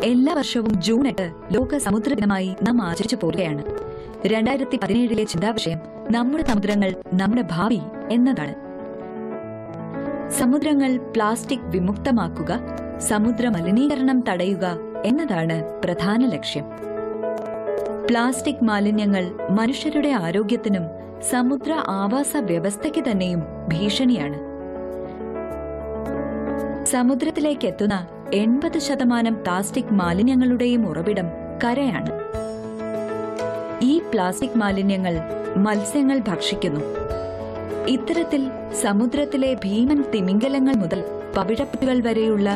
എല്ലാ വർഷവും ജൂൺ 8 ലോക സമുദ്ര ദിനമായി നാം ആചരിച്ചു പോവുകയാണ്. 2017 ചിന്താവിഷയം നമ്മുടെ സമുദ്രങ്ങൾ നമ്മുടെ ഭാവി എന്നതാണ്. സമുദ്രങ്ങൾ പ്ലാസ്റ്റിക് വിമുക്തമാക്കുക, സമുദ്ര മലിനീകരണം തടയുക എന്നതാണ് പ്രധാന ലക്ഷ്യം. പ്ലാസ്റ്റിക് മാലിന്യങ്ങൾ മനുഷ്യരുടെ ആരോഗ്യത്തിനും സമുദ്ര ആവാസ വ്യവസ്ഥയ്ക്ക് തന്നെയും ഭീഷണിയാണ്. സമുദ്രത്തിലേക്ക് എത്തുന്ന 80% പ്ലാസ്റ്റിക് മാലിന്യങ്ങളുടെയും ഉറവിടം കരയാണ്. ഈ പ്ലാസ്റ്റിക് മാലിന്യങ്ങൾ മത്സ്യങ്ങൾ ഭക്ഷിക്കുന്നു. ഇത്തരത്തിൽ സമുദ്രത്തിലെ ഭീമൻ തിമിംഗലങ്ങൾ മുതൽ പവിഴപ്പുറ്റുകൾ വരെയുള്ള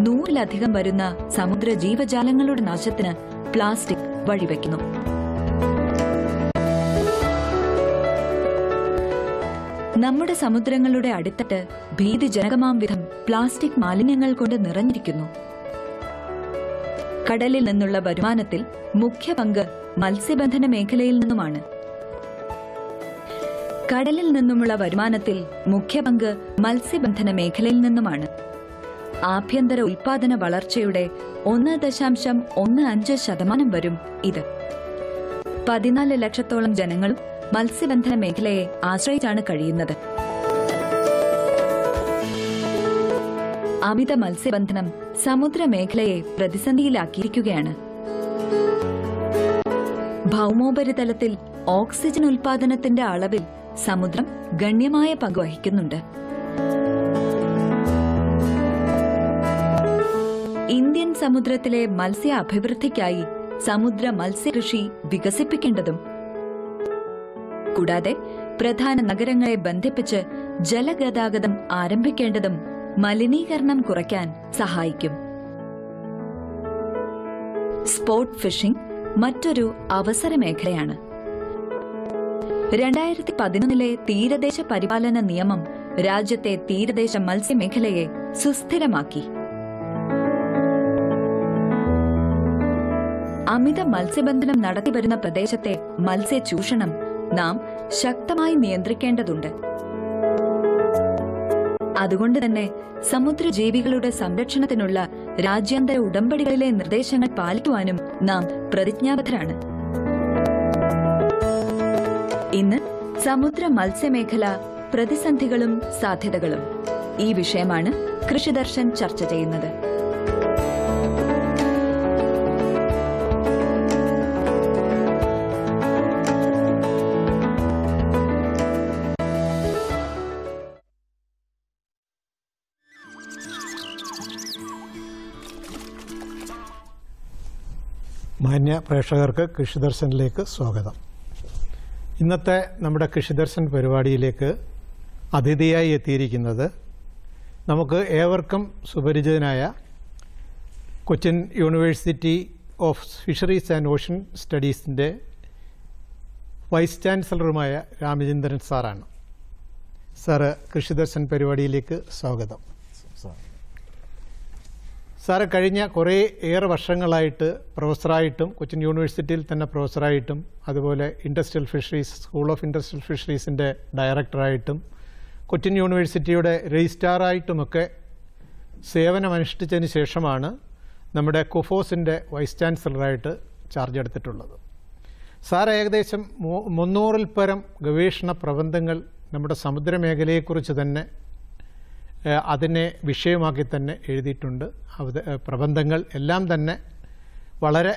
100-ലധികം വരുന്ന സമുദ്ര ജീവജാലങ്ങളുടെ നാശത്തിന് പ്ലാസ്റ്റിക് വഴിവെക്കുന്നു. നമ്മുടെ സമുദ്രങ്ങളുടെ അടിത്തട്ട് ഭീതിജനകമാം വിധം പ്ലാസ്റ്റിക് മാലിന്യങ്ങൾ കൊണ്ട് നിറഞ്ഞിരിക്കുന്നു. കടലിൽ നിന്നുള്ള വരുമാനത്തിൽ മുഖ്യ പങ്ക് മത്സ്യബന്ധന മേഖലയിൽ നിന്നുമാണ്. കടലിൽ നിന്നുമുള്ള വരുമാനത്തിൽ മുഖ്യ പങ്ക് മത്സ്യബന്ധന മേഖലയിൽ നിന്നുമാണ്. ആഭ്യന്തര ഉൽപാദന വളർച്ചയുടെ 1.15% വരും ഇത്. 14 ലക്ഷത്തോളം ജനങ്ങളും മത്സ്യബന്ധന മേഖലയെ ആശ്രയിച്ചാണ് കഴിയുന്നത്. അമിത മത്സ്യബന്ധനം സമുദ്രമേഖലയെ പ്രതിസന്ധിയിലാക്കിയിരിക്കുകയാണ്. ഭൗമോപരിതലത്തിൽ ഓക്സിജൻ ഉൽപാദനത്തിന്റെ അളവിൽ സമുദ്രം ഗണ്യമായ പങ്ക് വഹിക്കുന്നുണ്ട്. ഇന്ത്യൻ സമുദ്രത്തിലെ മത്സ്യ അഭിവൃദ്ധിക്കായി സമുദ്ര മത്സ്യകൃഷി വികസിപ്പിക്കേണ്ടതും കൂടാതെ പ്രധാന നഗരങ്ങളെ ബന്ധിപ്പിച്ച് ജലഗതാഗതം ആരംഭിക്കേണ്ടതും മലിനീകരണം കുറയ്ക്കാൻ സഹായിക്കും. സ്പോർട്ട് ഫിഷിംഗ് മറ്റൊരു അവസര മേഖലയാണ്. 2011 തീരദേശ പരിപാലന നിയമം രാജ്യത്തെ തീരദേശ മത്സ്യമേഖലയെ സുസ്ഥിരമാക്കി. അമിത മത്സ്യബന്ധനം നടത്തിവരുന്ന പ്രദേശത്തെ മത്സ്യചൂഷണം നാം ശക്തമായി നിയന്ത്രിക്കേണ്ടതുണ്ട്. അതുകൊണ്ട് തന്നെ സമുദ്രജീവികളുടെ സംരക്ഷണത്തിനുള്ള രാജ്യാന്തര ഉടമ്പടികളിലെ നിർദ്ദേശങ്ങൾ പാലിക്കുവാനും നാം പ്രതിജ്ഞാബദ്ധരാണ്. ഇന്ന് സമുദ്ര മത്സ്യമേഖല പ്രതിസന്ധികളും സാധ്യതകളും ഈ വിഷയമാണ് കൃഷിദർശൻ ചർച്ച ചെയ്യുന്നത്. മാന്യ പ്രേക്ഷകർക്ക് കൃഷിദർശനിലേക്ക് സ്വാഗതം. ഇന്നത്തെ നമ്മുടെ കൃഷിദർശൻ പരിപാടിയിലേക്ക് അതിഥിയായി എത്തിയിരിക്കുന്നത് നമുക്ക് ഏവർക്കും സുപരിചിതനായ Cochin university of fisheries and ocean സ്റ്റഡീസിൻ്റെ വൈസ് ചാൻസലറുമായ രാമചന്ദ്രൻ സാറാണ്. സാറ് കൃഷിദർശൻ പരിപാടിയിലേക്ക് സ്വാഗതം. സാറ് കഴിഞ്ഞ ഏറെ വർഷങ്ങളായിട്ട് പ്രൊഫസറായിട്ടും കൊച്ചിൻ യൂണിവേഴ്സിറ്റിയിൽ തന്നെ പ്രൊഫസറായിട്ടും അതുപോലെ industrial fisheries school of industrial ഫിഷറീസിൻ്റെ ഡയറക്ടറായിട്ടും കൊച്ചിൻ യൂണിവേഴ്സിറ്റിയുടെ രജിസ്ട്രാറായിട്ടുമൊക്കെ സേവനമനുഷ്ഠിച്ചതിന് ശേഷമാണ് നമ്മുടെ കുഫോസിൻ്റെ വൈസ് ചാൻസലറായിട്ട് ചാർജ് എടുത്തിട്ടുള്ളത്. സാർ ഏകദേശം 300-ൽ പരം ഗവേഷണ പ്രബന്ധങ്ങൾ നമ്മുടെ സമുദ്രമേഖലയെക്കുറിച്ച് തന്നെ അതിനെ വിഷയമാക്കി തന്നെ എഴുതിയിട്ടുണ്ട്. പ്രബന്ധങ്ങൾ എല്ലാം തന്നെ വളരെ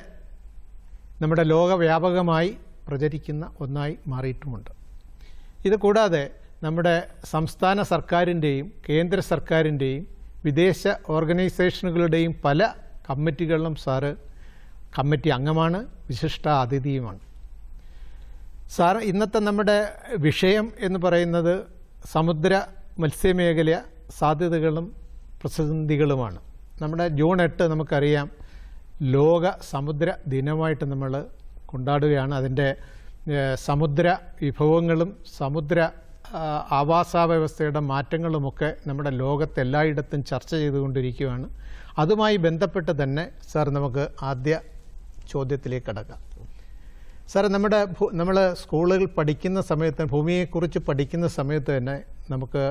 നമ്മുടെ ലോകവ്യാപകമായി പ്രചരിക്കുന്ന ഒന്നായി മാറിയിട്ടുമുണ്ട്. ഇത് കൂടാതെ നമ്മുടെ സംസ്ഥാന സർക്കാരിൻ്റെയും കേന്ദ്ര സർക്കാരിൻ്റെയും വിദേശ ഓർഗനൈസേഷനുകളുടെയും പല കമ്മിറ്റികളിലും സാറ് കമ്മിറ്റി അംഗമാണ്, വിശിഷ്ട അതിഥിയുമാണ്. സാർ ഇന്നത്തെ നമ്മുടെ വിഷയം എന്ന് പറയുന്നത് സമുദ്ര മത്സ്യമേഖല സാധ്യതകളും പ്രതിസന്ധികളുമാണ്. നമ്മുടെ ജൂൺ 8 നമുക്കറിയാം ലോക സമുദ്ര ദിനമായിട്ട് നമ്മൾ കൊണ്ടാടുകയാണ്. അതിൻ്റെ സമുദ്ര വിഭവങ്ങളും സമുദ്ര ആവാസവ്യവസ്ഥയുടെ മാറ്റങ്ങളുമൊക്കെ നമ്മുടെ ലോകത്തെല്ലായിടത്തും ചർച്ച ചെയ്തുകൊണ്ടിരിക്കുകയാണ്. അതുമായി ബന്ധപ്പെട്ട് തന്നെ സാർ നമുക്ക് ആദ്യ ചോദ്യത്തിലേക്ക് കടക്കാം. സാർ നമ്മൾ സ്കൂളുകൾ പഠിക്കുന്ന സമയത്ത് ഭൂമിയെക്കുറിച്ച് പഠിക്കുന്ന സമയത്ത് തന്നെ നമുക്ക്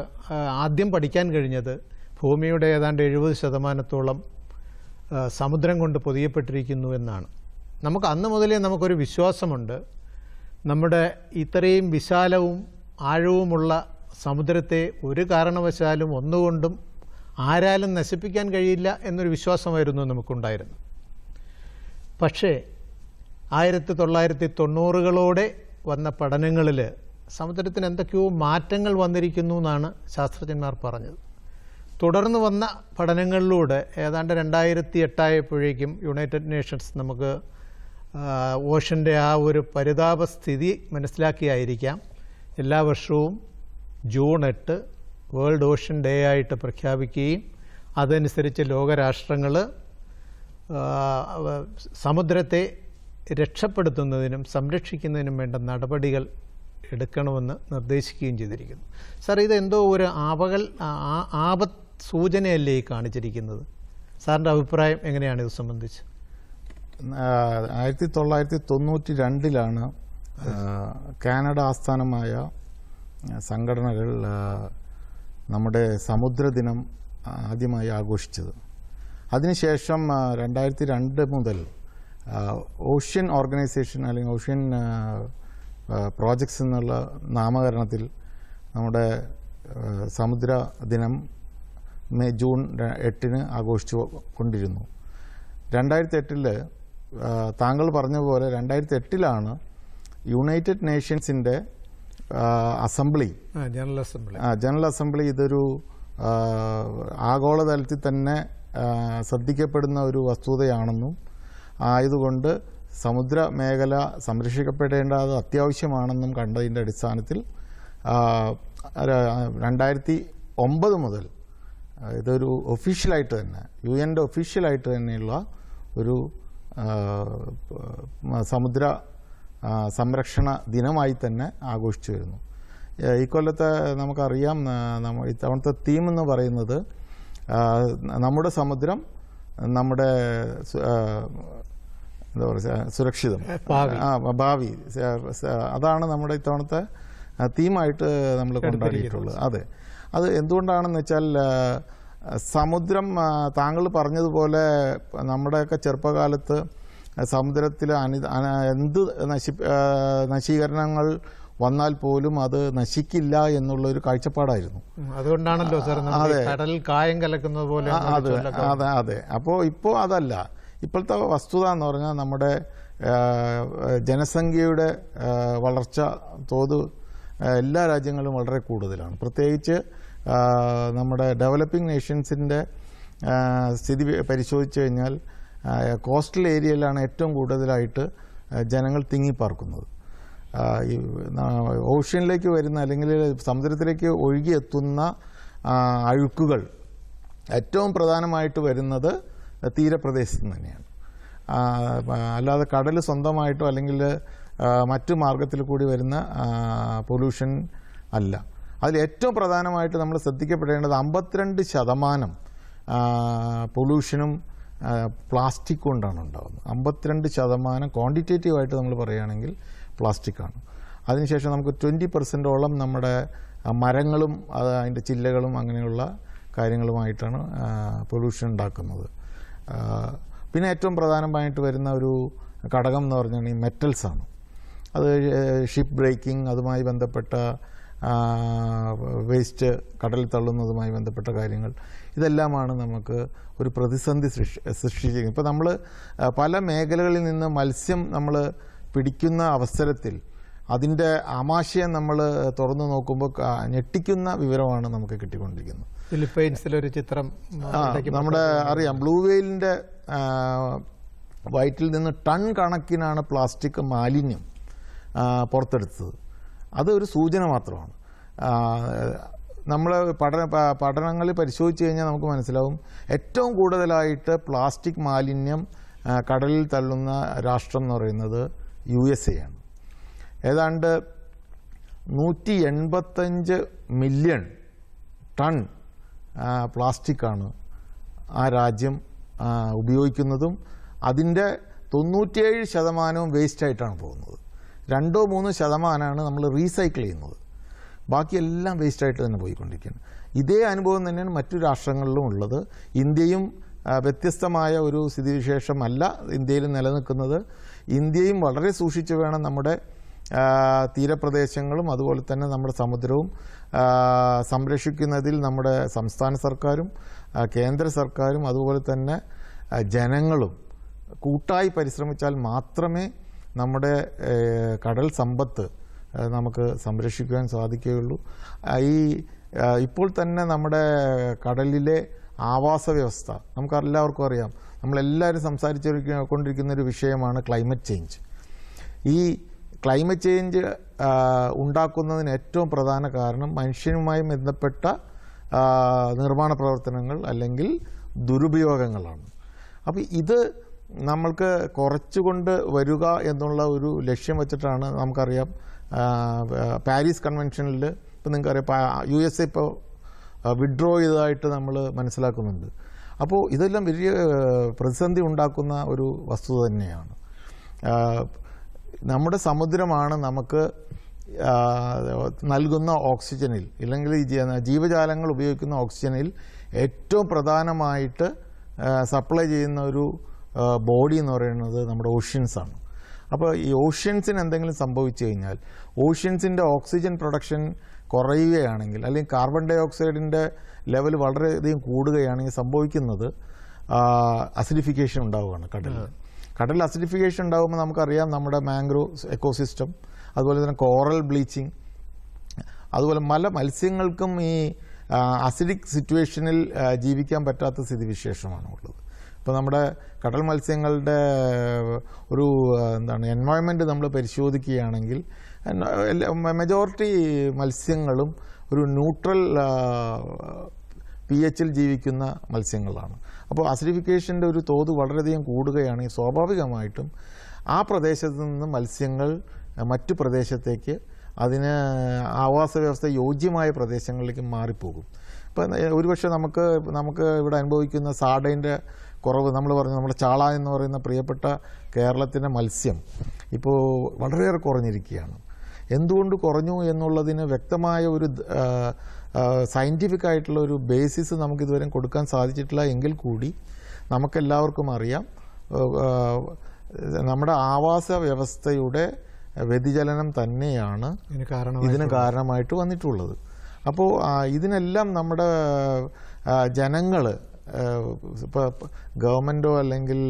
ആദ്യം പഠിക്കാൻ കഴിഞ്ഞത് ഭൂമിയുടെ ഏതാണ്ട് 70% സമുദ്രം കൊണ്ട് പൊതിയപ്പെട്ടിരിക്കുന്നു എന്നാണ്. നമുക്ക് അന്ന് മുതലേ നമുക്കൊരു വിശ്വാസമുണ്ട്, നമ്മുടെ ഇത്രയും വിശാലവും ആഴവുമുള്ള സമുദ്രത്തെ ഒരു കാരണവശാലും ഒന്നുകൊണ്ടും ആരാലും നശിപ്പിക്കാൻ കഴിയില്ല എന്നൊരു വിശ്വാസമായിരുന്നു നമുക്കുണ്ടായിരുന്നു. പക്ഷേ 1990കളോടെ വന്ന പഠനങ്ങളിൽ സമുദ്രത്തിന് എന്തൊക്കെയോ മാറ്റങ്ങൾ വന്നിരിക്കുന്നു എന്നാണ് ശാസ്ത്രജ്ഞന്മാർ പറഞ്ഞത്. തുടർന്ന് വന്ന പഠനങ്ങളിലൂടെ ഏതാണ്ട് 2008 ആയപ്പോഴേക്കും യുണൈറ്റഡ് നേഷൻസ് നമുക്ക് ഓഷൻ്റെ ആ ഒരു പരിതാപസ്ഥിതി മനസ്സിലാക്കിയായിരിക്കാം എല്ലാ വർഷവും ജൂൺ 8 വേൾഡ് ഓഷൻ ഡേ ആയിട്ട് പ്രഖ്യാപിക്കുകയും അതനുസരിച്ച് ലോകരാഷ്ട്രങ്ങൾ സമുദ്രത്തെ രക്ഷപ്പെടുത്തുന്നതിനും സംരക്ഷിക്കുന്നതിനും വേണ്ട നടപടികൾ എടുക്കണമെന്ന് നിർദ്ദേശിക്കുകയും ചെയ്തിരിക്കുന്നു. സാർ, ഇതെന്തോ ഒരു ആപത്ത് സൂചനയല്ലേ ഈ കാണിച്ചിരിക്കുന്നത്? സാറിൻ്റെ അഭിപ്രായം എങ്ങനെയാണ് ഇത് സംബന്ധിച്ച്? 1992 കാനഡ ആസ്ഥാനമായ സംഘടനകൾ നമ്മുടെ സമുദ്രദിനം ആദ്യമായി ആഘോഷിച്ചത്. അതിനുശേഷം 2002 മുതൽ ഓഷ്യൻ ഓർഗനൈസേഷൻ അല്ലെങ്കിൽ ഓഷ്യൻ പ്രോജക്ട്സ് എന്നുള്ള നാമകരണത്തിൽ നമ്മുടെ സമുദ്ര ദിനം ജൂൺ 8 ആഘോഷിച്ചു കൊണ്ടിരുന്നു. 2008 താങ്കൾ പറഞ്ഞ പോലെ 2008 യുണൈറ്റഡ് നേഷൻസിൻ്റെ ജനറൽ അസംബ്ലി ഇതൊരു ആഗോളതലത്തിൽ തന്നെ ശ്രദ്ധിക്കപ്പെടുന്ന ഒരു വസ്തുതയാണെന്നും ആയതുകൊണ്ട് സമുദ്ര മേഖല സംരക്ഷിക്കപ്പെടേണ്ടത് അത്യാവശ്യമാണെന്നും കണ്ടതിൻ്റെ അടിസ്ഥാനത്തിൽ 2009 മുതൽ ഇതൊരു ഒഫീഷ്യലായിട്ട് തന്നെ UN-ൻ്റെ ഒഫീഷ്യലായിട്ട് തന്നെയുള്ള ഒരു സമുദ്ര സംരക്ഷണ ദിനമായി തന്നെ ആഘോഷിച്ചു വരുന്നു. ഇക്കൊല്ലത്തെ നമുക്കറിയാം, ഇത്തവണത്തെ തീം എന്ന് പറയുന്നത് നമ്മുടെ സമുദ്രം നമ്മുടെ എന്താ പറയുക സുരക്ഷിതം ഭാവി, അതാണ് നമ്മുടെ ഇത്തവണത്തെ തീമായിട്ട് നമ്മൾ കൊണ്ടാടിയിട്ടുള്ളത്. അതെ, അത് എന്തുകൊണ്ടാണെന്ന് വെച്ചാൽ സമുദ്രം താങ്കൾ പറഞ്ഞതുപോലെ നമ്മുടെയൊക്കെ ചെറുപ്പകാലത്ത് സമുദ്രത്തിൽ എന്ത് നശീകരണങ്ങൾ വന്നാൽ പോലും അത് നശിക്കില്ല എന്നുള്ളൊരു കാഴ്ചപ്പാടായിരുന്നു. അതുകൊണ്ടാണല്ലോ സാർ കടലിൽ കായം കലക്കുന്നത് പോലെ. അതെ. ഇപ്പോൾ അതല്ല. ഇപ്പോഴത്തെ വസ്തുത എന്ന് പറഞ്ഞാൽ നമ്മുടെ ജനസംഖ്യയുടെ വളർച്ച തോത് എല്ലാ രാജ്യങ്ങളിലും വളരെ കൂടുതലാണ്. പ്രത്യേകിച്ച് നമ്മുടെ ഡെവലപ്പിംഗ് നേഷൻസിൻ്റെ സ്ഥിതി പരിശോധിച്ച് കഴിഞ്ഞാൽ കോസ്റ്റൽ ഏരിയയിലാണ് ഏറ്റവും കൂടുതലായിട്ട് ജനങ്ങൾ തിങ്ങിപ്പാർക്കുന്നത്. ഓഷ്യനിലേക്ക് വരുന്ന അല്ലെങ്കിൽ സമുദ്രത്തിലേക്ക് ഒഴുകിയെത്തുന്ന അഴുക്കുകൾ ഏറ്റവും പ്രധാനമായിട്ട് വരുന്നത് തീരപ്രദേശത്ത് തന്നെയാണ്. അല്ലാതെ കടൽ സ്വന്തമായിട്ടോ അല്ലെങ്കിൽ മറ്റു മാർഗത്തിൽ കൂടി വരുന്ന പൊല്യൂഷൻ അല്ല. അതിൽ ഏറ്റവും പ്രധാനമായിട്ട് നമ്മൾ ശ്രദ്ധിക്കപ്പെടേണ്ടത് 52% പൊല്യൂഷനും പ്ലാസ്റ്റിക് കൊണ്ടാണ് ഉണ്ടാകുന്നത്. 52% ക്വാണ്ടിറ്റേറ്റീവായിട്ട് നമ്മൾ പറയുകയാണെങ്കിൽ പ്ലാസ്റ്റിക്കാണ്. അതിനുശേഷം നമുക്ക് 20% നമ്മുടെ മരങ്ങളും അതിൻ്റെ ചില്ലകളും അങ്ങനെയുള്ള കാര്യങ്ങളുമായിട്ടാണ് പൊല്യൂഷൻ ഉണ്ടാക്കുന്നത്. പിന്നെ ഏറ്റവും പ്രധാനമായിട്ട് വരുന്ന ഒരു ഘടകം എന്ന് പറഞ്ഞാൽ ഈ മെറ്റൽസാണ്. അത് ഷിപ്പ് ബ്രേക്കിംഗ്, അതുമായി ബന്ധപ്പെട്ട വേസ്റ്റ് കടലിൽ തള്ളുന്നതുമായി ബന്ധപ്പെട്ട കാര്യങ്ങൾ, ഇതെല്ലാമാണ് നമുക്ക് ഒരു പ്രതിസന്ധി സൃഷ്ടിച്ചിരിക്കുന്നത്. ഇപ്പോൾ നമ്മൾ പല മേഖലകളിൽ നിന്ന് മത്സ്യം നമ്മൾ പിടിക്കുന്ന അവസരത്തിൽ അതിൻ്റെ ആമാശയം നമ്മൾ തുറന്നു നോക്കുമ്പോൾ ഞെട്ടിക്കുന്ന വിവരമാണ് നമുക്ക് കിട്ടിക്കൊണ്ടിരിക്കുന്നത്. ഫിലിപ്പൈൻസിലൊരു ചിത്രം നമ്മുടെ അറിയാം, ബ്ലൂ വെയിലിൻ്റെ വയറ്റിൽ നിന്ന് ടൺ കണക്കിനാണ് പ്ലാസ്റ്റിക് മാലിന്യം പുറത്തെടുത്തത്. അതൊരു സൂചന മാത്രമാണ്. നമ്മൾ പഠനങ്ങളിൽ പരിശോധിച്ച് കഴിഞ്ഞാൽ നമുക്ക് മനസ്സിലാവും ഏറ്റവും കൂടുതലായിട്ട് പ്ലാസ്റ്റിക് മാലിന്യം കടലിൽ തള്ളുന്ന രാഷ്ട്രം എന്ന് പറയുന്നത് USA ആണ്. ഏതാണ്ട് 185 മില്യൺ ടൺ പ്ലാസ്റ്റിക്കാണ് ആ രാജ്യം ഉപയോഗിക്കുന്നതും അതിൻ്റെ 97% വേസ്റ്റായിട്ടാണ് പോകുന്നത്. 2-3% നമ്മൾ റീസൈക്കിൾ ചെയ്യുന്നത്. ബാക്കിയെല്ലാം വേസ്റ്റായിട്ട് തന്നെ പോയിക്കൊണ്ടിരിക്കുകയാണ്. ഇതേ അനുഭവം തന്നെയാണ് മറ്റു രാഷ്ട്രങ്ങളിലും ഉള്ളത്. ഇന്ത്യയും വ്യത്യസ്തമായ ഒരു സ്ഥിതിവിശേഷമല്ല ഇന്ത്യയിൽ നിലനിൽക്കുന്നത്. ഇന്ത്യയും വളരെ സൂക്ഷിച്ചു വേണം നമ്മുടെ തീരപ്രദേശങ്ങളും അതുപോലെ തന്നെ നമ്മുടെ സമുദ്രവും സംരക്ഷിക്കുന്നതിൽ നമ്മുടെ സംസ്ഥാന സർക്കാരും കേന്ദ്ര സർക്കാരും അതുപോലെ തന്നെ ജനങ്ങളും കൂട്ടായി പരിശ്രമിച്ചാൽ മാത്രമേ നമ്മുടെ കടൽ സമ്പത്ത് നമുക്ക് സംരക്ഷിക്കുവാൻ സാധിക്കുകയുള്ളൂ. ഇപ്പോൾ തന്നെ നമ്മുടെ കടലിലെ ആവാസ വ്യവസ്ഥ നമുക്കെല്ലാവർക്കും അറിയാം. നമ്മളെല്ലാവരും സംസാരിച്ചുകൊണ്ടിരിക്കുന്ന ഒരു വിഷയമാണ് ക്ലൈമറ്റ് ചേഞ്ച്. ഈ ക്ലൈമറ്റ് ചേഞ്ച് ഉണ്ടാക്കുന്നതിന് ഏറ്റവും പ്രധാന കാരണം മനുഷ്യനുമായി ബന്ധപ്പെട്ട നിർമ്മാണ പ്രവർത്തനങ്ങൾ അല്ലെങ്കിൽ ദുരുപയോഗങ്ങളാണ്. അപ്പോൾ ഇത് നമ്മൾക്ക് കുറച്ചുകൊണ്ട് വരിക എന്നുള്ള ഒരു ലക്ഷ്യം വെച്ചിട്ടാണ് നമുക്കറിയാം പാരീസ് കൺവെൻഷനിൽ ഇപ്പോൾ നിങ്ങൾക്കറിയാം USA ഇപ്പോൾ വിഡ്രോ ചെയ്തതായിട്ട് നമ്മൾ മനസ്സിലാക്കുന്നുണ്ട്. അപ്പോൾ ഇതെല്ലാം വലിയ പ്രതിസന്ധി ഉണ്ടാക്കുന്ന ഒരു വസ്തുത തന്നെയാണ്. നമ്മുടെ സമുദ്രമാണ് നമുക്ക് നൽകുന്ന ഓക്സിജനിൽ ഇല്ലെങ്കിൽ ജീവജാലങ്ങൾ ഉപയോഗിക്കുന്ന ഓക്സിജനിൽ ഏറ്റവും പ്രധാനമായിട്ട് സപ്ലൈ ചെയ്യുന്ന ഒരു ബോഡി എന്ന് പറയുന്നത് നമ്മുടെ ഓഷ്യൻസാണ്. അപ്പോൾ ഈ ഓഷ്യൻസിന് എന്തെങ്കിലും സംഭവിച്ചു കഴിഞ്ഞാൽ ഓഷ്യൻസിൻ്റെ ഓക്സിജൻ പ്രൊഡക്ഷൻ കുറയുകയാണെങ്കിൽ അല്ലെങ്കിൽ കാർബൺ ഡൈ ഓക്സൈഡിൻ്റെ ലെവൽ വളരെയധികം കൂടുകയാണെങ്കിൽ സംഭവിക്കുന്നത് അസിഡിഫിക്കേഷൻ ഉണ്ടാവുകയാണ്. കടലിൽ അസിഡിഫിക്കേഷൻ ഉണ്ടാകുമ്പോൾ നമുക്കറിയാം നമ്മുടെ മാംഗ്രോവ് എക്കോസിസ്റ്റം അതുപോലെ തന്നെ കോറൽ ബ്ലീച്ചിങ് അതുപോലെ മത്സ്യങ്ങൾക്കും ഈ അസിഡിക് സിറ്റുവേഷനിൽ ജീവിക്കാൻ പറ്റാത്ത സ്ഥിതിവിശേഷമാണ് ഉള്ളത്. ഇപ്പോൾ നമ്മുടെ കടൽ മത്സ്യങ്ങളുടെ ഒരു എൻവയോൺമെൻറ്റ് നമ്മൾ പരിശോധിക്കുകയാണെങ്കിൽ മെജോറിറ്റി മത്സ്യങ്ങളും ഒരു ന്യൂട്രൽ pH ജീവിക്കുന്ന മത്സ്യങ്ങളാണ്. അപ്പോൾ അസിഡിഫിക്കേഷൻ്റെ ഒരു തോത് വളരെയധികം കൂടുകയാണെങ്കിൽ സ്വാഭാവികമായിട്ടും ആ പ്രദേശത്ത് നിന്ന് മത്സ്യങ്ങൾ മറ്റു പ്രദേശത്തേക്ക് അതിന് ആവാസ വ്യവസ്ഥ യോജ്യമായ പ്രദേശങ്ങളിലേക്ക് മാറിപ്പോകും. ഇപ്പം ഒരുപക്ഷെ നമുക്ക് ഇവിടെ അനുഭവിക്കുന്ന സാഡൈൻ്റെ കുറവ് നമ്മൾ പറഞ്ഞു. നമ്മുടെ ചാള എന്ന് പറയുന്ന പ്രിയപ്പെട്ട കേരളത്തിൻ്റെ മത്സ്യം ഇപ്പോൾ വളരെയേറെ കുറഞ്ഞിരിക്കുകയാണ്. എന്തുകൊണ്ട് കുറഞ്ഞു എന്നുള്ളതിന് വ്യക്തമായ ഒരു സയൻറ്റിഫിക് ആയിട്ടുള്ള ഒരു ബേസിസ് നമുക്കിതുവരെ കൊടുക്കാൻ സാധിച്ചിട്ടില്ല. എങ്കിൽ കൂടി നമുക്കെല്ലാവർക്കും അറിയാം നമ്മുടെ ആവാസ വ്യവസ്ഥയുടെ വ്യതിചലനം തന്നെയാണ് ഇതിന് കാരണമായിട്ട് വന്നിട്ടുള്ളത്. അപ്പോൾ ഇതിനെല്ലാം നമ്മുടെ ജനങ്ങൾ ഇപ്പോൾ ഗവൺമെൻറ്റോ അല്ലെങ്കിൽ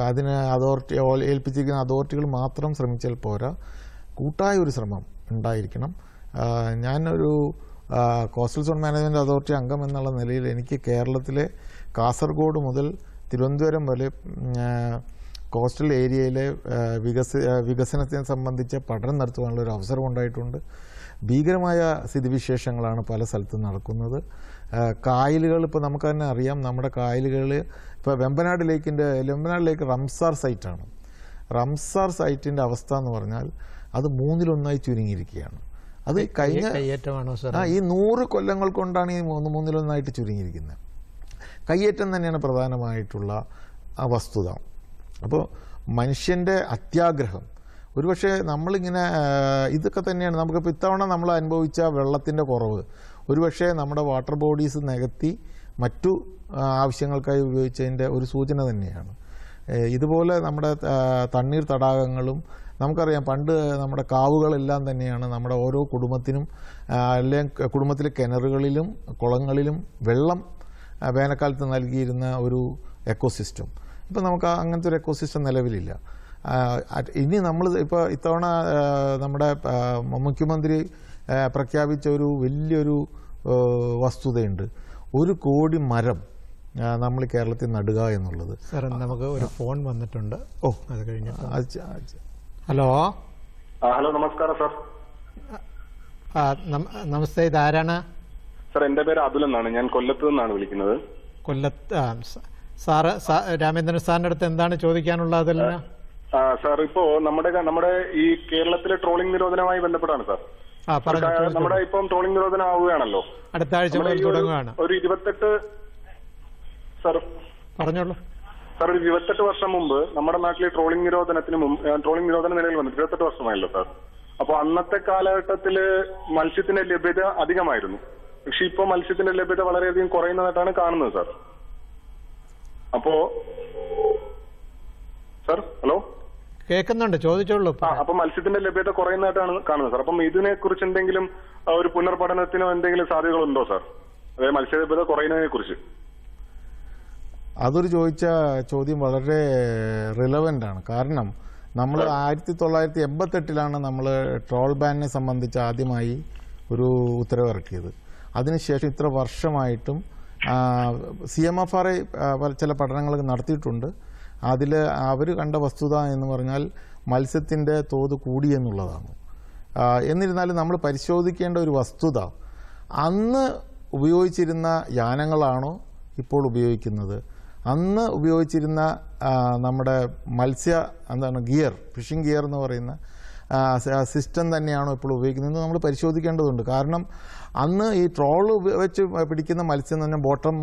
അതിന് അതോറിറ്റി ഏൽപ്പിച്ചിരിക്കുന്ന അതോറിറ്റികൾ മാത്രം ശ്രമിച്ചാൽ പോരാ, കൂട്ടായ ഒരു ശ്രമം ഉണ്ടായിരിക്കണം. ഞാനൊരു കോസ്റ്റൽ സോൺ മാനേജ്മെൻറ്റ് അതോറിറ്റി അംഗം എന്നുള്ള നിലയിൽ എനിക്ക് കേരളത്തിലെ കാസർഗോഡ് മുതൽ തിരുവനന്തപുരം വരെ കോസ്റ്റൽ ഏരിയയിലെ വികസനത്തെ സംബന്ധിച്ച പഠനം നടത്തുവാനുള്ള ഒരു അവസരം ഉണ്ടായിട്ടുണ്ട്. ഭീകരമായ സ്ഥിതിവിശേഷങ്ങളാണ് പല സ്ഥലത്തും നടക്കുന്നത്. കായലുകൾ ഇപ്പോൾ നമുക്ക് തന്നെ അറിയാം. നമ്മുടെ കായലുകൾ ഇപ്പോൾ വെമ്പനാട് ലേക്ക് റംസാർ സൈറ്റാണ്. റംസാർ സൈറ്റിൻ്റെ അവസ്ഥ എന്ന് പറഞ്ഞാൽ അത് 1/3 ചുരുങ്ങിയിരിക്കുകയാണ്. അത് കഴിഞ്ഞ ഈ 100 കൊല്ലങ്ങൾ കൊണ്ടാണ് ഈ 1/3 ചുരുങ്ങിയിരിക്കുന്നത്. കയ്യേറ്റം തന്നെയാണ് പ്രധാനമായിട്ടുള്ള ആ വസ്തുത. അപ്പോൾ മനുഷ്യൻ്റെ അത്യാഗ്രഹം ഒരുപക്ഷെ നമ്മളിങ്ങനെ ഇതൊക്കെ തന്നെയാണ് നമുക്കിപ്പോൾ ഇത്തവണ നമ്മൾ അനുഭവിച്ച വെള്ളത്തിൻ്റെ കുറവ് ഒരുപക്ഷെ നമ്മുടെ വാട്ടർ ബോഡീസ് നികത്തി മറ്റു ആവശ്യങ്ങൾക്കായി ഉപയോഗിച്ചതിൻ്റെ ഒരു സൂചന തന്നെയാണ്. ഇതുപോലെ നമ്മുടെ തണ്ണീർ തടാകങ്ങളും നമുക്കറിയാം. പണ്ട് നമ്മുടെ കാവുകളെല്ലാം തന്നെയാണ് നമ്മുടെ ഓരോ കുടുംബത്തിനും അല്ലെങ്കിൽ കുടുംബത്തിലെ കിണറുകളിലും കുളങ്ങളിലും വെള്ളം വേനൽക്കാലത്ത് നൽകിയിരുന്ന ഒരു എക്കോസിസ്റ്റം. ഇപ്പോൾ നമുക്ക് അങ്ങനത്തെ ഒരു എക്കോസിസ്റ്റം നിലവിലില്ല. ഇനി നമ്മൾ ഇപ്പോൾ ഇത്തവണ നമ്മുടെ മുഖ്യമന്ത്രി പ്രഖ്യാപിച്ച ഒരു വലിയൊരു വസ്തുതയുണ്ട്. 1 കോടി മരം നമ്മൾ കേരളത്തിൽ നടുക എന്നുള്ളത്. സാർ നമുക്ക് ഒരു ഫോൺ വന്നിട്ടുണ്ട്. അത് കഴിഞ്ഞ ഹലോ. ഹലോ, നമസ്കാരം സാർ. നമസ്തേ, ഇതാരാണ്? സാർ, എന്റെ പേര് അതുൽ എന്നാണ്. ഞാൻ കൊല്ലത്ത് നിന്നാണ് വിളിക്കുന്നത്. കൊല്ലത്ത്. സാറ് രാമേന്ദ്രൻ സാറിന്റെ അടുത്ത് എന്താണ് ചോദിക്കാനുള്ളത്? സാർ, ഇപ്പോ നമ്മുടെ ഈ കേരളത്തിലെ ട്രോളിംഗ് നിരോധനവുമായി ബന്ധപ്പെട്ടാണ് സാർ. നമ്മുടെ ഇപ്പം ട്രോളിംഗ് നിരോധനം ആവുകയാണല്ലോ, അടുത്ത ആഴ്ച തുടങ്ങുകയാണ്. ഒരു 28 സാർ പറഞ്ഞോളൂ സാർ. ഒരു 28 വർഷം മുമ്പ് നമ്മുടെ നാട്ടിലെ ട്രോളിംഗ് നിരോധനം നിലവിൽ വന്നു. 28 വർഷമായല്ലോ സാർ. അപ്പൊ അന്നത്തെ കാലഘട്ടത്തില് മത്സ്യത്തിന്റെ ലഭ്യത അധികമായിരുന്നു. പക്ഷെ ഇപ്പൊ മത്സ്യത്തിന്റെ ലഭ്യത വളരെയധികം കുറയുന്നതായിട്ടാണ് കാണുന്നത് സാർ. അപ്പോ സർ ഹലോ കേൾക്കുന്നുണ്ട്, ചോദിച്ചോളൂ. അപ്പൊ മത്സ്യത്തിന്റെ ലഭ്യത കുറയുന്നതായിട്ടാണ് കാണുന്നത് സാർ. അപ്പം ഇതിനെ കുറിച്ച് എന്തെങ്കിലും ഒരു പുനർപഠനത്തിനോ എന്തെങ്കിലും സാധ്യതകളുണ്ടോ സാർ? അതായത് മത്സ്യ ലഭ്യത കുറയുന്നതിനെ കുറിച്ച്. അതൊരു ചോദ്യം വളരെ റിലവൻ്റ് ആണ്. കാരണം നമ്മൾ 1988 നമ്മൾ ട്രോൾ ബാനിനെ സംബന്ധിച്ച് ആദ്യമായി ഒരു ഉത്തരവിറക്കിയത്. അതിനുശേഷം ഇത്ര വർഷമായിട്ടും CMFRI ചില പഠനങ്ങൾ നടത്തിയിട്ടുണ്ട്. അതിൽ അവർ കണ്ട വസ്തുത എന്ന് പറഞ്ഞാൽ മത്സ്യത്തിൻ്റെ തോത് കൂടിയെന്നുള്ളതാണ്. എന്നിരുന്നാലും നമ്മൾ പരിശോധിക്കേണ്ട ഒരു വസ്തുത, അന്ന് ഉപയോഗിച്ചിരുന്ന യാനങ്ങളാണോ ഇപ്പോൾ ഉപയോഗിക്കുന്നത്, അന്ന് ഉപയോഗിച്ചിരുന്ന നമ്മുടെ ഗിയർ, ഫിഷിംഗ് ഗിയർ എന്ന് പറയുന്ന സിസ്റ്റം തന്നെയാണോ ഇപ്പോൾ ഉപയോഗിക്കുന്നത് നമ്മൾ പരിശോധിക്കേണ്ടതുണ്ട്. കാരണം അന്ന് ഈ ട്രോൾ വെച്ച് പിടിക്കുന്ന മത്സ്യം എന്ന് പറഞ്ഞാൽ ബോട്ടം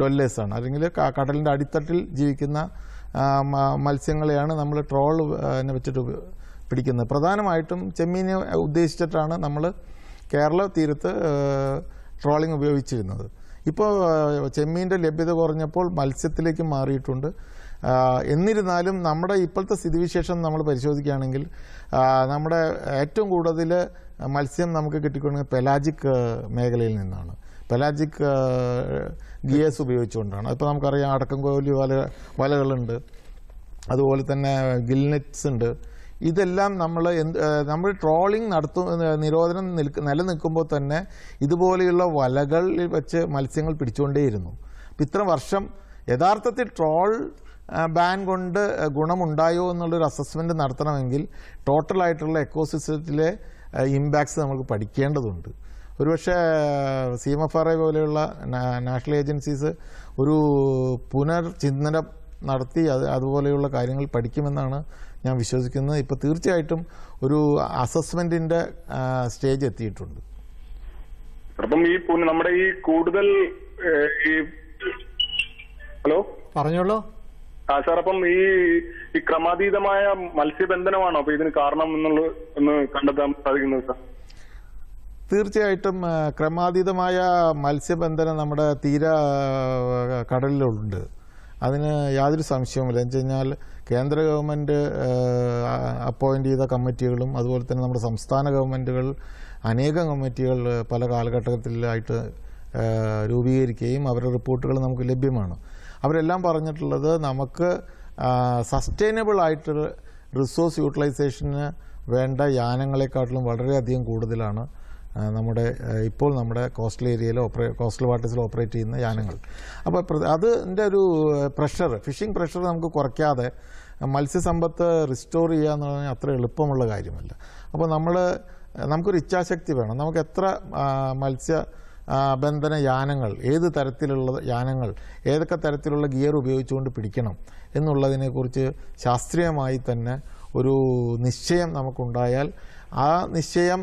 ഡൊല്ലേഴ്സാണ്, അല്ലെങ്കിൽ കടലിൻ്റെ അടിത്തട്ടിൽ ജീവിക്കുന്ന മത്സ്യങ്ങളെയാണ് നമ്മൾ ട്രോൾ വെച്ചിട്ട് പിടിക്കുന്നത്. പ്രധാനമായിട്ടും ചെമ്മീനെ ഉദ്ദേശിച്ചിട്ടാണ് നമ്മൾ കേരള തീരത്ത് ട്രോളിംഗ് ഉപയോഗിച്ചിരുന്നത്. ഇപ്പോൾ ചെമ്മീൻ്റെ ലഭ്യത കുറഞ്ഞപ്പോൾ മത്സ്യത്തിലേക്ക് മാറിയിട്ടുണ്ട്. എന്നിരുന്നാലും നമ്മുടെ ഇപ്പോഴത്തെ സ്ഥിതിവിശേഷം നമ്മൾ പരിശോധിക്കുകയാണെങ്കിൽ നമ്മുടെ ഏറ്റവും കൂടുതൽ മത്സ്യം നമുക്ക് കിട്ടിക്കൊണ്ടിരിക്കുന്നത് പെലാജിക് മേഖലയിൽ നിന്നാണ്. പെലാജിക് ഗിയേഴ്സ് ഉപയോഗിച്ചുകൊണ്ടാണ്. ഇപ്പോൾ നമുക്കറിയാം അടക്കംകോലി വലകളുണ്ട്, അതുപോലെ തന്നെ ഗിൽനെറ്റ്സ് ഉണ്ട്. ഇതെല്ലാം നമ്മൾ ട്രോളിംഗ് നിരോധനം നിലനിൽക്കുമ്പോൾ തന്നെ ഇതുപോലെയുള്ള വലകളിൽ വെച്ച് മത്സ്യങ്ങൾ പിടിച്ചുകൊണ്ടേയിരുന്നു. അപ്പം ഇത്ര വർഷം യഥാർത്ഥത്തിൽ ട്രോൾ ബാൻ കൊണ്ട് ഗുണമുണ്ടായോ എന്നുള്ളൊരു അസസ്മെൻറ്റ് നടത്തണമെങ്കിൽ ടോട്ടലായിട്ടുള്ള എക്കോസിസ്റ്റത്തിലെ ഇമ്പാക്ട്സ് നമുക്ക് പഠിക്കേണ്ടതുണ്ട്. ഒരുപക്ഷെ CMFRI പോലെയുള്ള നാഷണൽ ഏജൻസീസ് ഒരു പുനർചിന്തനം നടത്തി അതുപോലെയുള്ള കാര്യങ്ങൾ പഠിക്കുമെന്നാണ് ഞാൻ വിശ്വസിക്കുന്നത്. ഇപ്പോൾ തീർച്ചയായിട്ടും ഒരു അസസ്മെൻറ്റിൻ്റെ സ്റ്റേജ് എത്തിയിട്ടുണ്ട്. അപ്പം ഈ നമ്മുടെ ഈ കൂടുതൽ ഹലോ പറഞ്ഞോളൂ സാർ. അപ്പം ഈ ക്രമാതീതമായ മത്സ്യബന്ധനമാണോ അപ്പൊ ഇതിന് കാരണം എന്ന് കണ്ടെത്താൻ സാധിക്കുന്നത് സാർ? തീർച്ചയായിട്ടും ക്രമാതീതമായ മത്സ്യബന്ധനം നമ്മുടെ കടലിലുണ്ട്. അതിന് യാതൊരു സംശയവുമില്ല. എന്ന് വെച്ച് കഴിഞ്ഞാൽ കേന്ദ്ര ഗവൺമെൻറ് അപ്പോയിൻ്റ് ചെയ്ത കമ്മിറ്റികളും അതുപോലെ തന്നെ നമ്മുടെ സംസ്ഥാന ഗവൺമെൻറ്റുകൾ അനേകം കമ്മിറ്റികൾ പല കാലഘട്ടത്തിലായിട്ട് രൂപീകരിക്കുകയും അവരുടെ റിപ്പോർട്ടുകൾ നമുക്ക് ലഭ്യമാണ്. അവരെല്ലാം പറഞ്ഞിട്ടുള്ളത് നമുക്ക് സസ്റ്റൈനബിൾ ആയിട്ട് റിസോഴ്സ് യൂട്ടിലൈസേഷന് വേണ്ട യാനങ്ങളെക്കാട്ടിലും വളരെയധികം കൂടുതലാണ് ഇപ്പോൾ നമ്മുടെ കോസ്റ്റൽ വാട്ടേഴ്സിൽ ഓപ്പറേറ്റ് ചെയ്യുന്ന യാനങ്ങൾ. അപ്പോൾ അതിൻ്റെ ഒരു ഫിഷിംഗ് പ്രഷർ നമുക്ക് കുറയ്ക്കാതെ മത്സ്യസമ്പത്ത് റിസ്റ്റോർ ചെയ്യുക എന്ന് പറഞ്ഞാൽ അത്ര എളുപ്പമുള്ള കാര്യമല്ല. അപ്പോൾ നമുക്കൊരു ഇച്ഛാശക്തി വേണം. നമുക്ക് എത്ര മത്സ്യബന്ധന യാനങ്ങൾ, ഏത് തരത്തിലുള്ള യാനങ്ങൾ, ഏതൊക്കെ തരത്തിലുള്ള ഗിയർ ഉപയോഗിച്ചുകൊണ്ട് പിടിക്കണം എന്നുള്ളതിനെക്കുറിച്ച് ശാസ്ത്രീയമായി തന്നെ ഒരു നിശ്ചയം നമുക്കുണ്ടായാൽ ആ നിശ്ചയം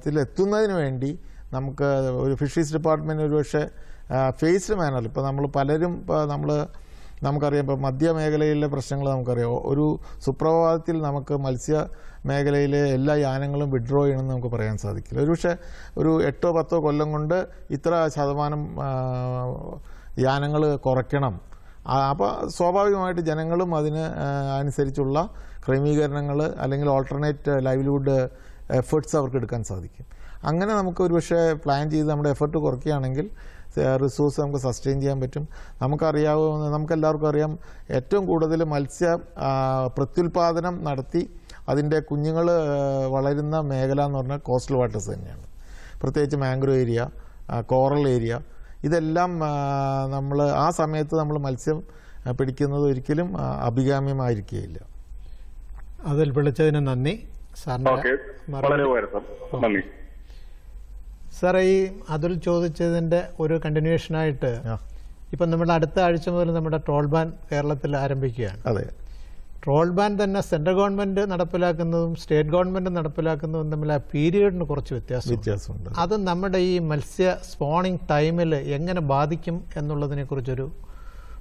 ത്തിലെത്തുന്നതിന് വേണ്ടി നമുക്ക് ഒരു ഫിഷറീസ് ഡിപ്പാർട്ട്മെൻറ്റ് ഒരുപക്ഷെ ഫേസ്ഡ് മാനറിൽ ഇപ്പോൾ നമുക്കറിയാം ഇപ്പോൾ മധ്യമേഖലയിലെ പ്രശ്നങ്ങൾ നമുക്കറിയാം. ഒരു സുപ്രഭാതത്തിൽ നമുക്ക് മത്സ്യ മേഖലയിലെ എല്ലാ യാനങ്ങളും വിഡ്രോ ചെയ്യണമെന്ന് നമുക്ക് പറയാൻ സാധിക്കില്ല. ഒരുപക്ഷെ ഒരു 8-10 കൊല്ലം കൊണ്ട് ഇത്ര ശതമാനം യാനങ്ങൾ കുറയ്ക്കണം. അപ്പോൾ സ്വാഭാവികമായിട്ട് ജനങ്ങളും അതിന് അനുസരിച്ചുള്ള ക്രമീകരണങ്ങൾ അല്ലെങ്കിൽ ഓൾട്ടർനേറ്റ് ലൈവ്ലിഹുഡ് എഫേർട്സ് അവർക്ക് എടുക്കാൻ സാധിക്കും. അങ്ങനെ നമുക്ക് ഒരുപക്ഷെ പ്ലാൻ ചെയ്ത് നമ്മുടെ എഫേർട്ട് കുറയ്ക്കുകയാണെങ്കിൽ റിസോഴ്സ് നമുക്ക് സസ്റ്റെയിൻ ചെയ്യാൻ പറ്റും. നമുക്കെല്ലാവർക്കും അറിയാം, ഏറ്റവും കൂടുതൽ മത്സ്യ പ്രത്യുൽപാദനം നടത്തി അതിൻ്റെ കുഞ്ഞുങ്ങൾ വളരുന്ന മേഖല എന്ന് പറഞ്ഞാൽ കോസ്റ്റൽ വാട്ടേഴ്സ് തന്നെയാണ്. പ്രത്യേകിച്ച് മാംഗ്രോ ഏരിയ, കോറൽ ഏരിയ, ഇതെല്ലാം നമ്മൾ ആ സമയത്ത് നമ്മൾ മത്സ്യം പിടിക്കുന്നത് ഒരിക്കലും അഭികാമ്യമായിരിക്കുകയില്ല. അതിൽ വിളിച്ചതിന് നന്ദി. സാർ, ഈ അതിൽ ചോദിച്ചതിന്റെ ഒരു കണ്ടിന്യൂഷനായിട്ട് ഇപ്പം നമ്മുടെ അടുത്ത ആഴ്ച മുതൽ നമ്മുടെ ട്രോൾ ബാൻ കേരളത്തിൽ ആരംഭിക്കുകയാണ്. അതെ, ട്രോൾ ബാൻ തന്നെ സെൻട്രൽ ഗവൺമെന്റ് നടപ്പിലാക്കുന്നതും സ്റ്റേറ്റ് ഗവൺമെന്റ് നടപ്പിലാക്കുന്നതും തമ്മിൽ ആ പീരിയഡിന് കുറച്ച് വ്യത്യാസമുണ്ട്. അത് നമ്മുടെ ഈ മത്സ്യ സ്പോണിംഗ് ടൈമിൽ എങ്ങനെ ബാധിക്കും എന്നുള്ളതിനെ കുറിച്ചൊരു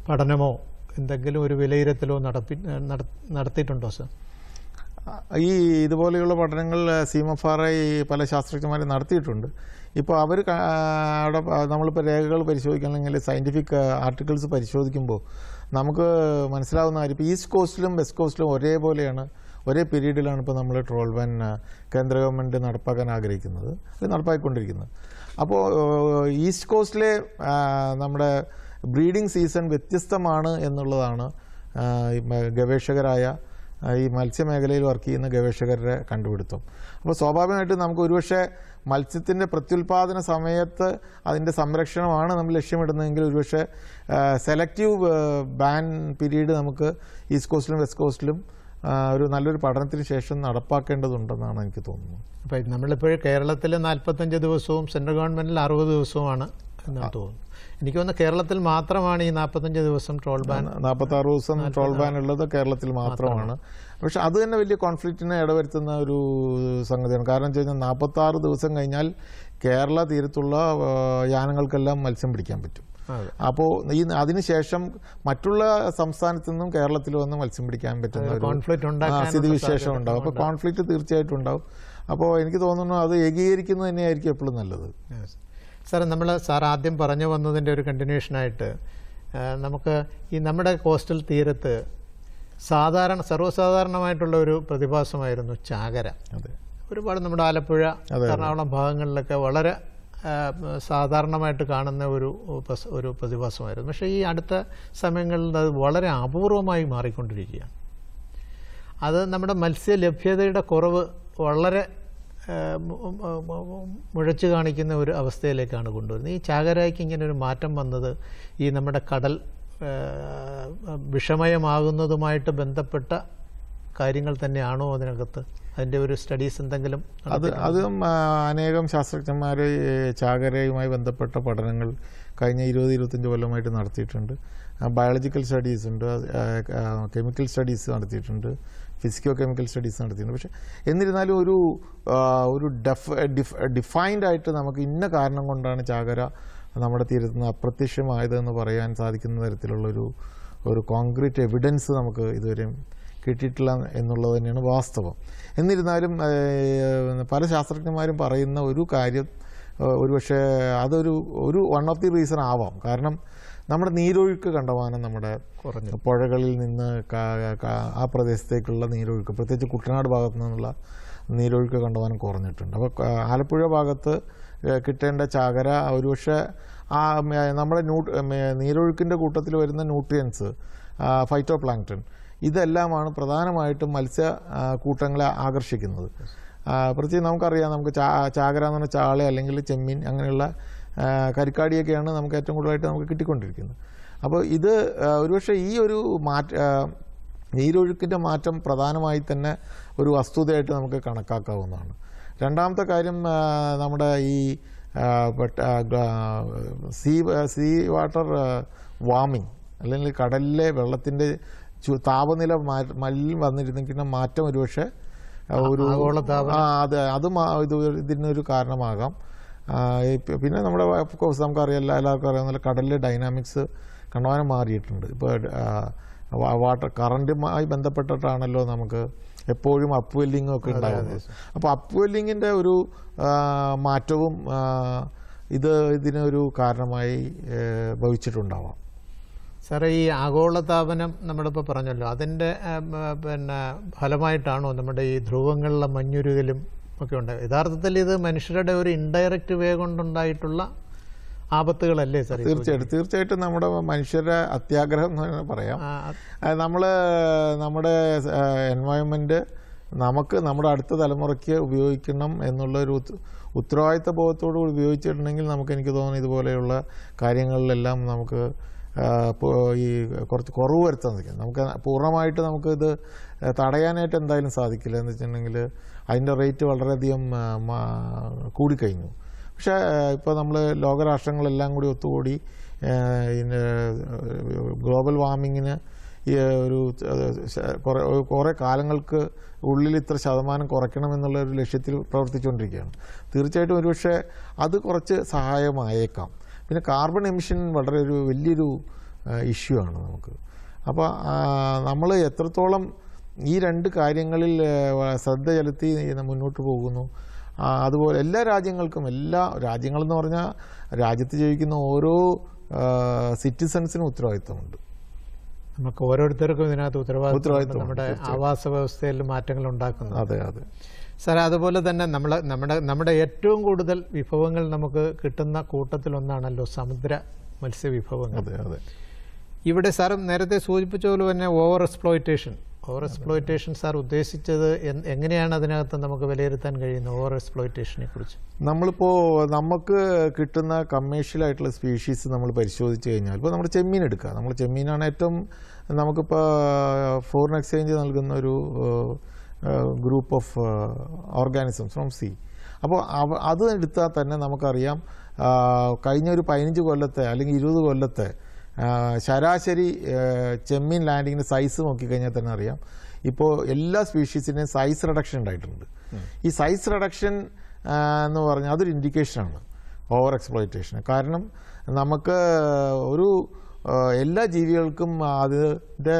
പഠനമോ എന്തെങ്കിലും ഒരു വിലയിരുത്തലോ നടത്തിയിട്ടുണ്ടോ സർ? ഈ ഇതുപോലെയുള്ള പഠനങ്ങൾ CMFRI പല ശാസ്ത്രജ്ഞന്മാരും നടത്തിയിട്ടുണ്ട്. ഇപ്പോൾ അവർ അവിടെ നമ്മളിപ്പോൾ രേഖകൾ പരിശോധിക്കണമെങ്കിൽ സയൻറ്റിഫിക് ആർട്ടിക്കിൾസ് പരിശോധിക്കുമ്പോൾ നമുക്ക് മനസ്സിലാവുന്ന കാര്യം ഇപ്പോൾ ഈസ്റ്റ് കോസ്റ്റിലും വെസ്റ്റ് കോസ്റ്റിലും ഒരേപോലെയാണ്, ഒരേ പീരീഡിലാണ് ഇപ്പോൾ നമ്മൾ ട്രോൾ ബാൻ കേന്ദ്ര ഗവൺമെൻറ് നടപ്പാക്കാൻ ആഗ്രഹിക്കുന്നത്, അത് നടപ്പാക്കിക്കൊണ്ടിരിക്കുന്നത്. അപ്പോൾ ഈസ്റ്റ് കോസ്റ്റിലെ നമ്മുടെ ബ്രീഡിംഗ് സീസൺ വ്യത്യസ്തമാണ് എന്നുള്ളതാണ് ഗവേഷകരായ ഈ മത്സ്യമേഖലയിൽ വർക്ക് ചെയ്യുന്ന ഗവേഷകരുടെ കണ്ടുപിടുത്തം. അപ്പോൾ സ്വാഭാവികമായിട്ടും നമുക്ക് ഒരുപക്ഷെ മത്സ്യത്തിൻ്റെ പ്രത്യുൽപാദന സമയത്ത് അതിൻ്റെ സംരക്ഷണമാണ് നമ്മൾ ലക്ഷ്യമിടുന്നതെങ്കിൽ ഒരുപക്ഷെ സെലക്റ്റീവ് ബാൻ പീരീഡ് നമുക്ക് ഈസ്റ്റ് കോസ്റ്റിലും വെസ്റ്റ് കോസ്റ്റിലും ഒരു നല്ലൊരു പഠനത്തിന് ശേഷം നടപ്പാക്കേണ്ടതുണ്ടെന്നാണ് എനിക്ക് തോന്നുന്നത്. അപ്പം നമ്മളിപ്പോൾ കേരളത്തിൽ 45 ദിവസവും സെൻട്രൽ ഗവൺമെൻറ്റിൽ 60 ദിവസവുമാണ് എന്നാണ് തോന്നുന്നു. എനിക്ക് തോന്നുന്നു കേരളത്തിൽ മാത്രമാണ് ഈ 45 ദിവസം ട്രോൾ ബാൻ, 46 ദിവസം ട്രോൾ ബാൻ ഉള്ളത് കേരളത്തിൽ മാത്രമാണ്. പക്ഷെ അത് തന്നെ വലിയ കോൺഫ്ലിക്റ്റിനെ ഇടവരുത്തുന്ന ഒരു സംഗതിയാണ്. കാരണം വെച്ച് കഴിഞ്ഞാൽ 46 ദിവസം കഴിഞ്ഞാൽ കേരള തീരത്തുള്ള യാനങ്ങൾക്കെല്ലാം മത്സ്യം പിടിക്കാൻ പറ്റും. അപ്പോൾ അതിനുശേഷം മറ്റുള്ള സംസ്ഥാനത്തു നിന്നും കേരളത്തിൽ വന്ന് മത്സ്യം പിടിക്കാൻ പറ്റുന്ന സ്ഥിതിവിശേഷം ഉണ്ടാവും. അപ്പോൾ കോൺഫ്ലിക്റ്റ് തീർച്ചയായിട്ടും ഉണ്ടാവും. അപ്പോൾ എനിക്ക് തോന്നുന്നു അത് ഏകീകരിക്കുന്നത് തന്നെയായിരിക്കും എപ്പോഴും നല്ലത്. സാർ സാർ ആദ്യം പറഞ്ഞു വന്നതിൻ്റെ ഒരു കണ്ടിന്യൂഷനായിട്ട് നമുക്ക് ഈ നമ്മുടെ കോസ്റ്റൽ തീരത്ത് സർവ്വസാധാരണമായിട്ടുള്ള ഒരു പ്രതിഭാസമായിരുന്നു ചാകര. ഒരുപാട് നമ്മുടെ ആലപ്പുഴ, എറണാകുളം ഭാഗങ്ങളിലൊക്കെ വളരെ സാധാരണമായിട്ട് കാണുന്ന ഒരു പ്രതിഭാസമായിരുന്നു. പക്ഷേ ഈ അടുത്ത സമയങ്ങളിൽ അത് വളരെ അപൂർവമായി മാറിക്കൊണ്ടിരിക്കുകയാണ്. അത് നമ്മുടെ മത്സ്യലഭ്യതയുടെ കുറവ് വളരെ മുഴച്ചു കാണിക്കുന്ന ഒരു അവസ്ഥയിലേക്കാണ് കൊണ്ടുവരുന്നത്. ഈ ചാകരയ്ക്ക് ഇങ്ങനെ ഒരു മാറ്റം വന്നത് ഈ നമ്മുടെ കടൽ വിഷമയമാകുന്നതുമായിട്ട് ബന്ധപ്പെട്ട കാര്യങ്ങൾ തന്നെയാണോ അതിനകത്ത്? അതിൻ്റെ ഒരു സ്റ്റഡീസ് എന്തെങ്കിലും? അതും അനേകം ശാസ്ത്രജ്ഞന്മാർ ചാകരയുമായി ബന്ധപ്പെട്ട പഠനങ്ങൾ കഴിഞ്ഞ 20-25 കൊല്ലമായിട്ട് നടത്തിയിട്ടുണ്ട്. ബയോളജിക്കൽ സ്റ്റഡീസ് ഉണ്ട്, കെമിക്കൽ സ്റ്റഡീസ് നടത്തിയിട്ടുണ്ട്, ഫിസിക്കോ കെമിക്കൽ സ്റ്റഡീസ് നടത്തിയിട്ടുണ്ട്. പക്ഷേ എന്നിരുന്നാലും ഒരു ഡിഫൈൻഡ് ആയിട്ട് നമുക്ക് ഇന്ന കാരണം കൊണ്ടാണ് ചാകര നമ്മുടെ തീരത്ത് നിന്ന് അപ്രത്യക്ഷമായതെന്ന് പറയാൻ സാധിക്കുന്ന തരത്തിലുള്ള ഒരു കോൺക്രീറ്റ് എവിഡൻസ് നമുക്ക് ഇതുവരെയും കിട്ടിയിട്ടില്ല എന്നുള്ളത് തന്നെയാണ് വാസ്തവം. എന്നിരുന്നാലും പല ശാസ്ത്രജ്ഞന്മാരും പറയുന്ന ഒരു കാര്യം ഒരുപക്ഷെ അതൊരു വൺ ഓഫ് ദി റീസൺ ആവാം. കാരണം നമ്മുടെ നീരൊഴുക്ക് കണ്ടമാനം നമ്മുടെ പുഴകളിൽ നിന്ന് ആ പ്രദേശത്തേക്കുള്ള നീരൊഴുക്ക്, പ്രത്യേകിച്ച് കുട്ടനാട് ഭാഗത്തു നിന്നുള്ള നീരൊഴുക്ക് കണ്ടമാനം കുറഞ്ഞിട്ടുണ്ട്. അപ്പോൾ ആലപ്പുഴ ഭാഗത്ത് കിട്ടേണ്ട ചാകര ഒരുപക്ഷെ നമ്മുടെ നീരൊഴുക്കിൻ്റെ കൂട്ടത്തിൽ വരുന്ന ന്യൂട്രിയൻസ്, ഫൈറ്റോ പ്ലാങ്ക്ടൺ, ഇതെല്ലാമാണ് പ്രധാനമായിട്ടും മത്സ്യ കൂട്ടങ്ങളെ ആകർഷിക്കുന്നത്. പ്രത്യേകിച്ച് നമുക്കറിയാം, നമുക്ക് ചാകര എന്ന് പറഞ്ഞാൽ ചാള അല്ലെങ്കിൽ ചെമ്മീൻ അങ്ങനെയുള്ള കരിക്കാടിയൊക്കെയാണ് നമുക്ക് ഏറ്റവും കൂടുതലായിട്ട് നമുക്ക് കിട്ടിക്കൊണ്ടിരിക്കുന്നത്. അപ്പോൾ ഇത് ഒരുപക്ഷെ ഈ ഒരു നീരൊഴുക്കിൻ്റെ മാറ്റം പ്രധാനമായി തന്നെ ഒരു വസ്തുതയായിട്ട് നമുക്ക് കണക്കാക്കാവുന്നതാണ്. രണ്ടാമത്തെ കാര്യം, നമ്മുടെ ഈ സീ വാട്ടർ വാർമിംഗ് അല്ലെങ്കിൽ കടലിലെ വെള്ളത്തിൻ്റെ താപനില വന്നിരുന്നിരിക്കുന്ന മാറ്റം ഒരുപക്ഷെ ഇതിനൊരു കാരണമാകാം. പിന്നെ നമ്മുടെ ഓഫ്കോഴ്സ് നമുക്കറിയാം, എല്ലാവർക്കും അറിയാവുന്ന കടലിലെ ഡൈനാമിക്സ് കണ്ടമാനം മാറിയിട്ടുണ്ട്. ഇപ്പോൾ വാട്ടർ കറണ്ടുമായി ബന്ധപ്പെട്ടിട്ടാണല്ലോ നമുക്ക് എപ്പോഴും അപ്പ് വെല്ലിങ്ങും ഒക്കെ ഉണ്ടാകുന്നത്. അപ്പോൾ അപ്പ് വെല്ലിങ്ങിൻ്റെ ഒരു മാറ്റവും ഇതിനൊരു കാരണമായി ഭവിച്ചിട്ടുണ്ടാവാം. സാറേ, ഈ ആഗോളതാപനം നമ്മളിപ്പോൾ പറഞ്ഞല്ലോ, അതിൻ്റെ ഫലമായിട്ടാണോ നമ്മുടെ ഈ ധ്രുവങ്ങളിലെ മഞ്ഞുരുകലും ഒക്കെ ഉണ്ടായത്? യഥാർത്ഥത്തിൽ ഇത് മനുഷ്യരുടെ ഒരു ഇൻഡയറക്റ്റ് വേ കൊണ്ടുണ്ടായിട്ടുള്ള ആപത്തുകളല്ലേ സാർ? തീർച്ചയായിട്ടും നമ്മുടെ മനുഷ്യരുടെ അത്യാഗ്രഹം എന്ന് പറയാം. നമ്മുടെ എൻവയോൺമെൻറ്റ് നമുക്ക് നമ്മുടെ അടുത്ത തലമുറയ്ക്ക് ഉപയോഗിക്കണം എന്നുള്ളൊരു ഉത്തരവാദിത്ത ബോധത്തോടു കൂടി ഉപയോഗിച്ചിട്ടുണ്ടെങ്കിൽ എനിക്ക് തോന്നുന്നു ഇതുപോലെയുള്ള കാര്യങ്ങളിലെല്ലാം നമുക്ക് ഈ കുറച്ച് കുറവ് വരുത്താൻ സാധിക്കും. നമുക്ക് പൂർണ്ണമായിട്ട് നമുക്കിത് തടയാനായിട്ട് എന്തായാലും സാധിക്കില്ല. എന്ന് വെച്ചിട്ടുണ്ടെങ്കിൽ അതിൻ്റെ റേറ്റ് വളരെയധികം കൂടിക്കഴിഞ്ഞു. പക്ഷേ ഇപ്പോൾ നമ്മൾ ലോകരാഷ്ട്രങ്ങളെല്ലാം കൂടി ഒത്തുകൂടി ഗ്ലോബൽ വാർമിങ്ങിന് ഒരു കുറേ കാലങ്ങൾക്ക് ഉള്ളിൽ ഇത്ര ശതമാനം കുറയ്ക്കണമെന്നുള്ള ഒരു ലക്ഷ്യത്തിൽ പ്രവർത്തിച്ചുകൊണ്ടിരിക്കുകയാണ്. തീർച്ചയായിട്ടും ഒരുപക്ഷെ അത് കുറച്ച് സഹായമായേക്കാം. പിന്നെ കാർബൺ എമിഷൻ വളരെ വലിയൊരു ഇഷ്യൂ ആണ് നമുക്ക്. അപ്പോൾ നമ്മൾ എത്രത്തോളം ഈ രണ്ട് കാര്യങ്ങളിൽ ശ്രദ്ധ ചെലുത്തി മുന്നോട്ട് പോകുന്നു. അതുപോലെ എല്ലാ രാജ്യങ്ങൾക്കും, എല്ലാ രാജ്യങ്ങളെന്ന് പറഞ്ഞാൽ രാജ്യത്ത് ജീവിക്കുന്ന ഓരോ സിറ്റിസൺസിനും ഉത്തരവാദിത്തമുണ്ട്. നമുക്ക് ഓരോരുത്തർക്കും ഇതിനകത്ത് ഉത്തരവാദിത്തം നമ്മുടെ ആവാസ വ്യവസ്ഥയിൽ മാറ്റങ്ങൾ ഉണ്ടാക്കുന്നത്. അതെ അതെ സാർ, അതുപോലെ തന്നെ നമ്മുടെ ഏറ്റവും കൂടുതൽ വിഭവങ്ങൾ നമുക്ക് കിട്ടുന്ന കൂട്ടത്തിലൊന്നാണല്ലോ സമുദ്ര മത്സ്യവിഭവങ്ങൾ. അതെ അതെ. ഇവിടെ സാർ നേരത്തെ സൂചിപ്പിച്ച പോലെ തന്നെ ഓവർ എക്സ്പ്ലോയിറ്റേഷൻ സാർ ഉദ്ദേശിച്ചത് എങ്ങനെയാണ് അതിനകത്ത് നമുക്ക് വിലയിരുത്താൻ കഴിയുന്നത് ഓവർ എക്സ്പ്ലോയിറ്റേഷനെ കുറിച്ച്? നമുക്ക് കിട്ടുന്ന കമേഴ്ഷ്യലായിട്ടുള്ള സ്പീഷീസ് നമ്മൾ പരിശോധിച്ച് കഴിഞ്ഞാൽ, ഇപ്പോൾ നമ്മുടെ ചെമ്മീൻ എടുക്കുക. നമ്മൾ ചെമ്മീനാണ് ഏറ്റവും നമുക്കിപ്പോൾ ഫോറിൻ എക്സ്ചേഞ്ച് നൽകുന്ന ഒരു group of organisms from sea. അപ്പോൾ അത് എടുത്താൽ തന്നെ നമുക്കറിയാം കഴിഞ്ഞ ഒരു 15 കൊല്ലത്തെ അല്ലെങ്കിൽ 20 കൊല്ലത്തെ ശരാശരി ചെമ്മീൻ ലാൻഡിങ്ങിൻ്റെ സൈസ് നോക്കിക്കഴിഞ്ഞാൽ തന്നെ അറിയാം ഇപ്പോൾ എല്ലാ സ്പീഷീസിൻ്റെയും സൈസ് റിഡക്ഷൻ ഉണ്ടായിട്ടുണ്ട്. ഈ സൈസ് റിഡക്ഷൻ എന്ന് പറഞ്ഞാൽ അതൊരു ഇൻഡിക്കേഷനാണ് ഓവർ എക്സ്പ്ലോയിറ്റേഷൻ. കാരണം നമുക്ക് ഒരു എല്ലാ ജീവികൾക്കും അതിൻ്റെ